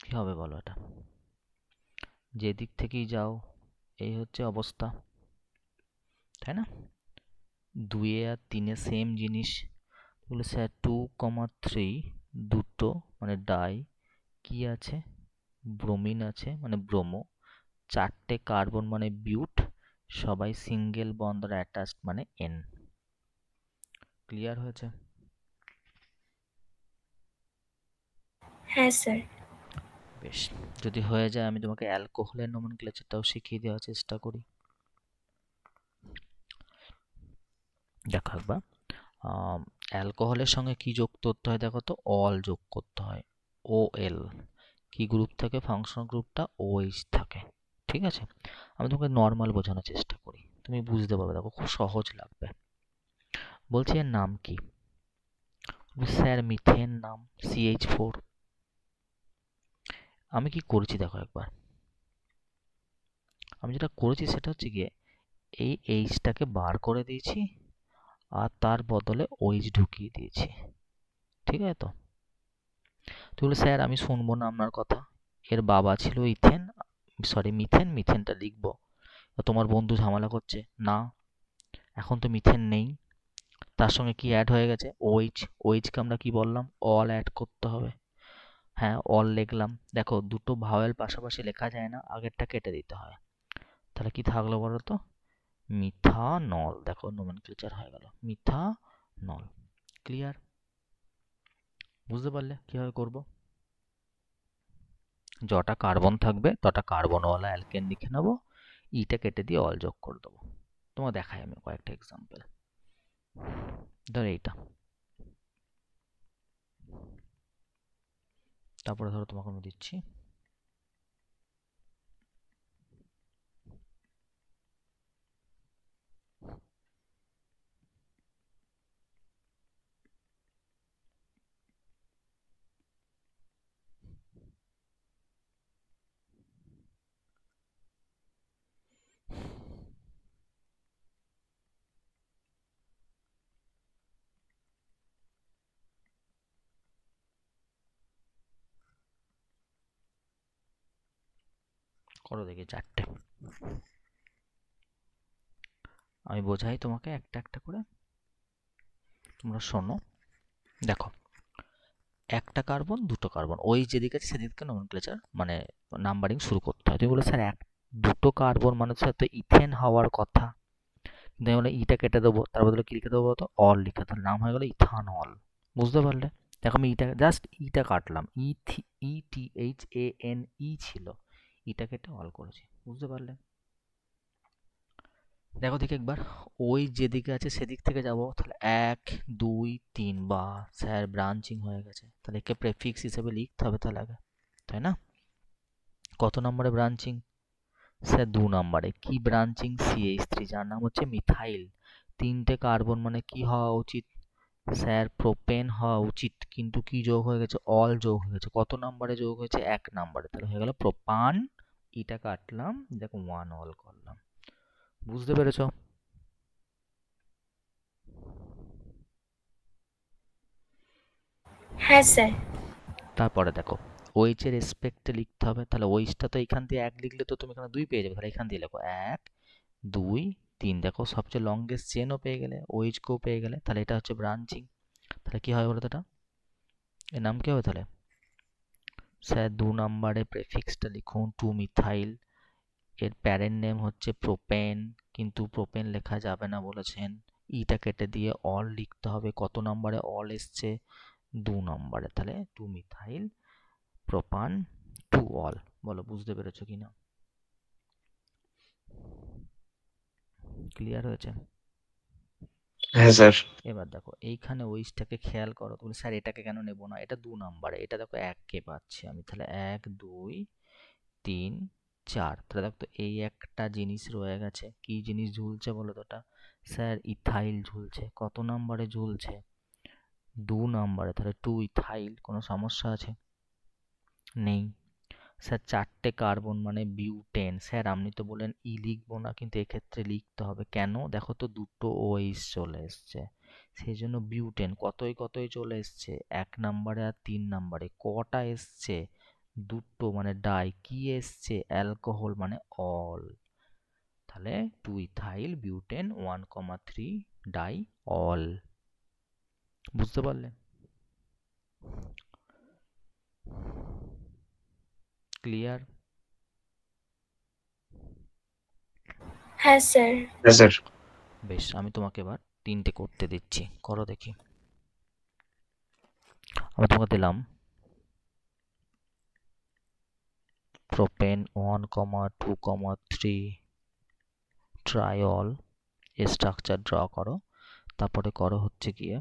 কি হবে বলো এটা? যে দিক থেকেই যাও এই হচ্ছে অবস্থা, তাই না? 2 আর 3 সেম জিনিস। তাহলে স্যার 2, 3 দুটো মানে ডাই, কি আছে? ব্রোমিন আছে মানে ব্রোমো। 4টে কার্বন মানে বিউট, সবাই সিঙ্গেল বন্ড দ্বারা অ্যাটাচড মানে এন। ক্লিয়ার হয়েছে? হ্যাঁ স্যার। বেশ, যদি হয়ে যায় আমি তোমাকে অ্যালকোহলের নোমেনক্লেচারটাও শিখিয়ে দেওয়ার চেষ্টা করি। দেখো একবার, অ্যালকোহলের সঙ্গে কি যোগ করতে হয় দেখো তো? অল যোগ করতে হয়, OL। কি গ্রুপ থাকে? ফাংশনাল গ্রুপটা OH থাকে, ঠিক আছে? আমি তোমাকে নর্মাল বোঝানোর চেষ্টা করি, তুমি বুঝতে পারবে। দেখো খুব সহজ লাগবে। বলছি এর নাম কি? স্যার মিথেন নাম CH4। আমি কি করেছি দেখো একবার, আমি যেটা করেছি সেটা হচ্ছে গিয়ে এই এইচটাকে বার করে দিয়েছি আর তার বদলে ওইচ ঢুকিয়ে দিয়েছি, ঠিক আছে তো? তুই বলে স্যার আমি শুনবো না আপনার কথা, এর বাবা ছিল ইথেন, সরি মিথেন, মিথেনটা লিখবো। তোমার বন্ধু ঝামেলা করছে না, এখন তো মিথেন নেই, তার সঙ্গে কি অ্যাড হয়ে গেছে? ওইচ। ওইচকে আমরা কি বললাম? অল অ্যাড করতে হবে। হ্যাঁ, অল লিখলাম। দেখো দুটো ভাওয়েল পাশাপাশি লেখা যায় না, আগেরটা কেটে দিতে হয়। তাহলে কি থাকলো বলো তো? মিথানল। দেখো নোমেনক্লেচার হয়ে গেল মিথানল। ক্লিয়ার? বুঝতে পারলে কিভাবে করব? যটা কার্বন থাকবে তটা কার্বনওয়ালা অ্যালকেন লিখে নেবো, ইটা কেটে দিয়ে অল যোগ করে দেবো। তোমার দেখাই আমি কয়েকটা এক্সাম্পল। ধর এইটা, তারপরে ধরো তোমাকে আমি দিচ্ছি করো দেখি চারটে। আমি বোঝাই তোমাকে একটা একটা করে, তোমরা শোনো। দেখো একটা কার্বন দুটো কার্বন, ওই যেদিকে আছে সেদিকে নোমেনক্লেচার মানে নাম্বারিং শুরু করতে হয়। তুমি বলে স্যার এক দুটো কার্বন মানে সাথে ইথেন হওয়ার কথা, কিন্তু আমি বলে ইটা কেটে দেবো, তার বদলে কি লিখে দেবো তো? অল লিখে, তাহলে নাম হয়ে গেল ইথানল। বুঝতে পারলে? দেখো আমি ইটা জাস্ট ইটা কাটলাম, ETHANE ছিল, ইটা কেটে অল করেছি। বুঝতে পারলে? দেখো দেখি একবার, ওই যেদিকে আছে সেদিক থেকে যাব, তাহলে 1 2 3 বা স্যার ব্রাঞ্চিং হয়ে গেছে, তাহলে একে প্রেফিক্স হিসেবে লিখতে হবে তাহলে আগে, তাই না? কত নম্বরে ব্রাঞ্চিং? স্যার 2 নম্বরে। কি ব্রাঞ্চিং? CH3, যার নাম হচ্ছে মিথাইল। তিনটে কার্বন মানে কি হওয়া উচিত? স্যার প্রোপেন হওয়া উচিত, কিন্তু কি যোগ হয়ে গেছে? অল যোগ হয়ে গেছে। কত নম্বরে যোগ হয়েছে? 1 নম্বরে, তাহলে হয়ে গেল প্রোপান। এটা কাটলাম, দেখো 1 অল করলাম। বুঝতে পেরেছো? হ্যাঁ স্যার। তারপরে দেখো ওইচ এর রেসপেক্টে লিখতে হবে, তাহলে ওইচটা তো এখান দিয়ে 1 লিখলে তো তুমি এখানে 2 পেয়ে যাবে, তাহলে এখান দিয়ে লেখো 1 2 3। দেখো সবচেয়ে লংগেস্ট চেনও পেয়ে গেলে, ওইচ কেও পেয়ে গেলে, তাহলে এটা হচ্ছে ব্রাঞ্চিং। তাহলে কি হয় বলো তো? এটা এর নাম কি হবে তাহলে? স্যার 2 নম্বরে প্রেফিক্সটা লিখুন 2 মিথাইল। এর প্যারেন্ট নেম হচ্ছে প্রোপেন, কিন্তু প্রোপেন লেখা যাবে না বলেছেন, ইটা কেটে দিয়ে অল লিখতে হবে। কত নম্বরে অল এসছে? 2 নম্বরে, তাহলে 2 মিথাইল প্রোপান 2 অল। বলো বুঝতে পেরেছো কিনা? ক্লিয়ার হয়েছে? হ্যাঁ স্যার। এবার দেখো এইখানে ওইচটাকে খেয়াল করো, তুমি স্যার এটাকে কেন নেব না, এটা 2 নম্বরে, এটা দেখো 1 কে পাচ্ছি আমি, তাহলে 1 2 3 4। তাহলে দেখো তো এই একটা জিনিস রয়ে গেছে, কি জিনিস ঝুলছে বলো তো? এটা স্যার ইথাইল ঝুলছে। কত নম্বরে ঝুলছে? 2 নম্বরে, তাহলে 2 ইথাইল। কোনো সমস্যা আছে? নেই। স্যার চারটে কার্বন মানে বিউটেন। স্যার আপনি তো বলেন ই লিখবো না, কিন্তু এক্ষেত্রে লিখতে হবে কেন? দেখো তো দুটো ওইস চলে এসছে, সেই জন্য বিউটেন। কতই কতই চলে এসছে, 1 নম্বরে আর 3 নম্বরে। কটা এসছে? দুটো, মানে ডাই। কি এসছে? অ্যালকোহল মানে অল। তাহলে 2 ইথাইল বিউটেন 1,3 ডাই অল। বুঝতে পারলে? ক্লিয়ার? হ্যাঁ স্যার। হ্যাঁ স্যার। বেশ, আমি তোমাকে এবার 3টে করতে দিচ্ছি, করো দেখি। আমি তোমাকে দিলাম প্রোপেন 1,2,3 ট্রাইঅল। এর স্ট্রাকচার ড্র করো, তারপরে করো হচ্ছে গিয়ে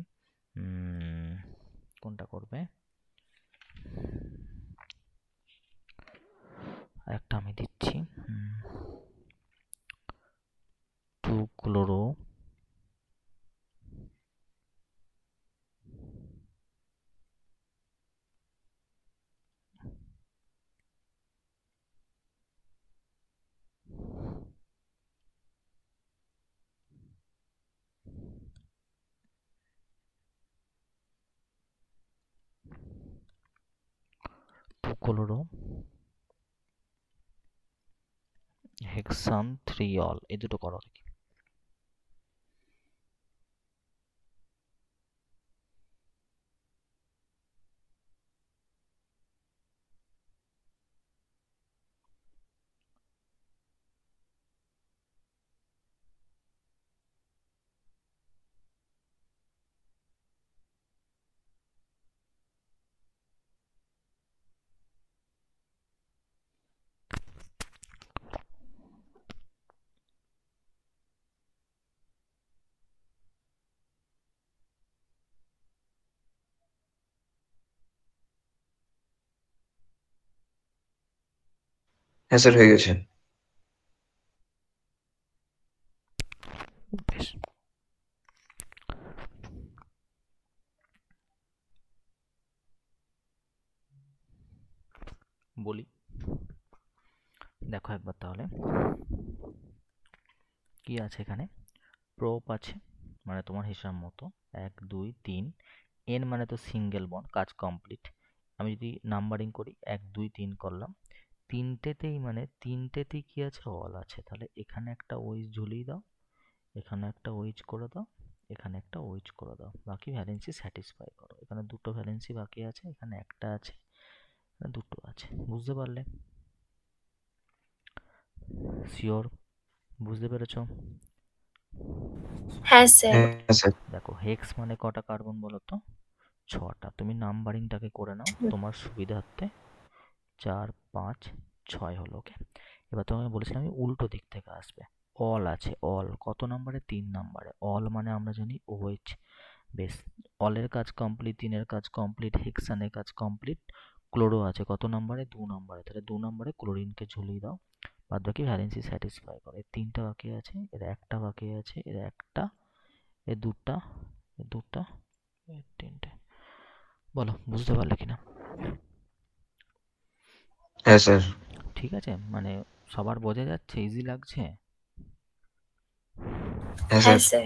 কোনটা করবে? একটা আমি দিচ্ছি, ক্লোরো, হেক্সান 3 অল, এই দুটো করো দেখি। হ্যাঁ স্যার, হয়ে গেছে। বেশ, বলি দেখো একবার তাহলে কি আছে এখানে। প্রোপ আছে, মানে তোমার হিসাব মতো 1 2 3, এন মানে তো সিঙ্গেল বন্ড, কাজ কমপ্লিট। আমি যদি নাম্বারিং করি 1 2 3 করলাম, তিনটেতেই কি আছে, অল আছে। তাহলে এখানে একটা ওইচ ঝুলিয়ে দাও, এখানে একটা ওইচ করে দাও, এখানে একটা ওইচ করে দাও, বাকি ভ্যালেন্সি স্যাটিসফাই করো। এখানে দুটো ভ্যালেন্সি বাকি আছে, এখানে একটা আছে, এখানে দুটো আছে। বুঝতে পারলে? শিওর বুঝতে পেরেছো? হ্যাঁ স্যার। হ্যাঁ স্যার। দেখো হেক্স মানে কটা কার্বন বলো তো? 6টা। তুমি নাম্বারিংটাকে করে নাও তোমার সুবিধার্থে। 4 5 6 হলো। ওকে, এবার তোমাকে বলেছিলাম আমি উল্টো দিক থেকে আসবে। অল আছে, অল কত নম্বরে? 3 নম্বরে। অল মানে আমরা জানি OH। বেশ, অলের কাজ কমপ্লিট, 3-এর কাজ কমপ্লিট, হেক্সানের কাজ কমপ্লিট। ক্লোরো আছে কত নম্বরে? 2 নম্বরে। তাহলে 2 নম্বরে ক্লোরিনকে ঝুলিয়ে দাও, বাদ বাকি ভ্যালেন্সি স্যাটিসফাই করে। এর 3টা বাকি আছে, এর একটা বাকি আছে, এর একটা, এর দুটা, এর দুটা, এর 3টে। বলো বুঝতে পারলে কিনা? হ্যাঁ স্যার। ঠিক আছে, মানে সবার বোঝা যাচ্ছে? ইজি লাগছে? হ্যাঁ হ্যাঁ স্যার। স্যার।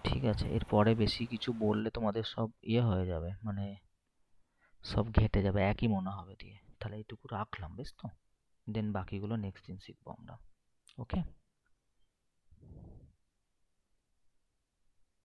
ঠিক আছে, এরপরে বেশি কিছু বললে তোমাদের সব হয়ে যাবে, মানে সব ঘেঁটে যাবে, একই মনে হবে দিয়ে। তাহলে এইটুকু রাখলাম, বেশ তো? দেন বাকিগুলো নেক্সট দিন শিখবো আমরা। ওকে।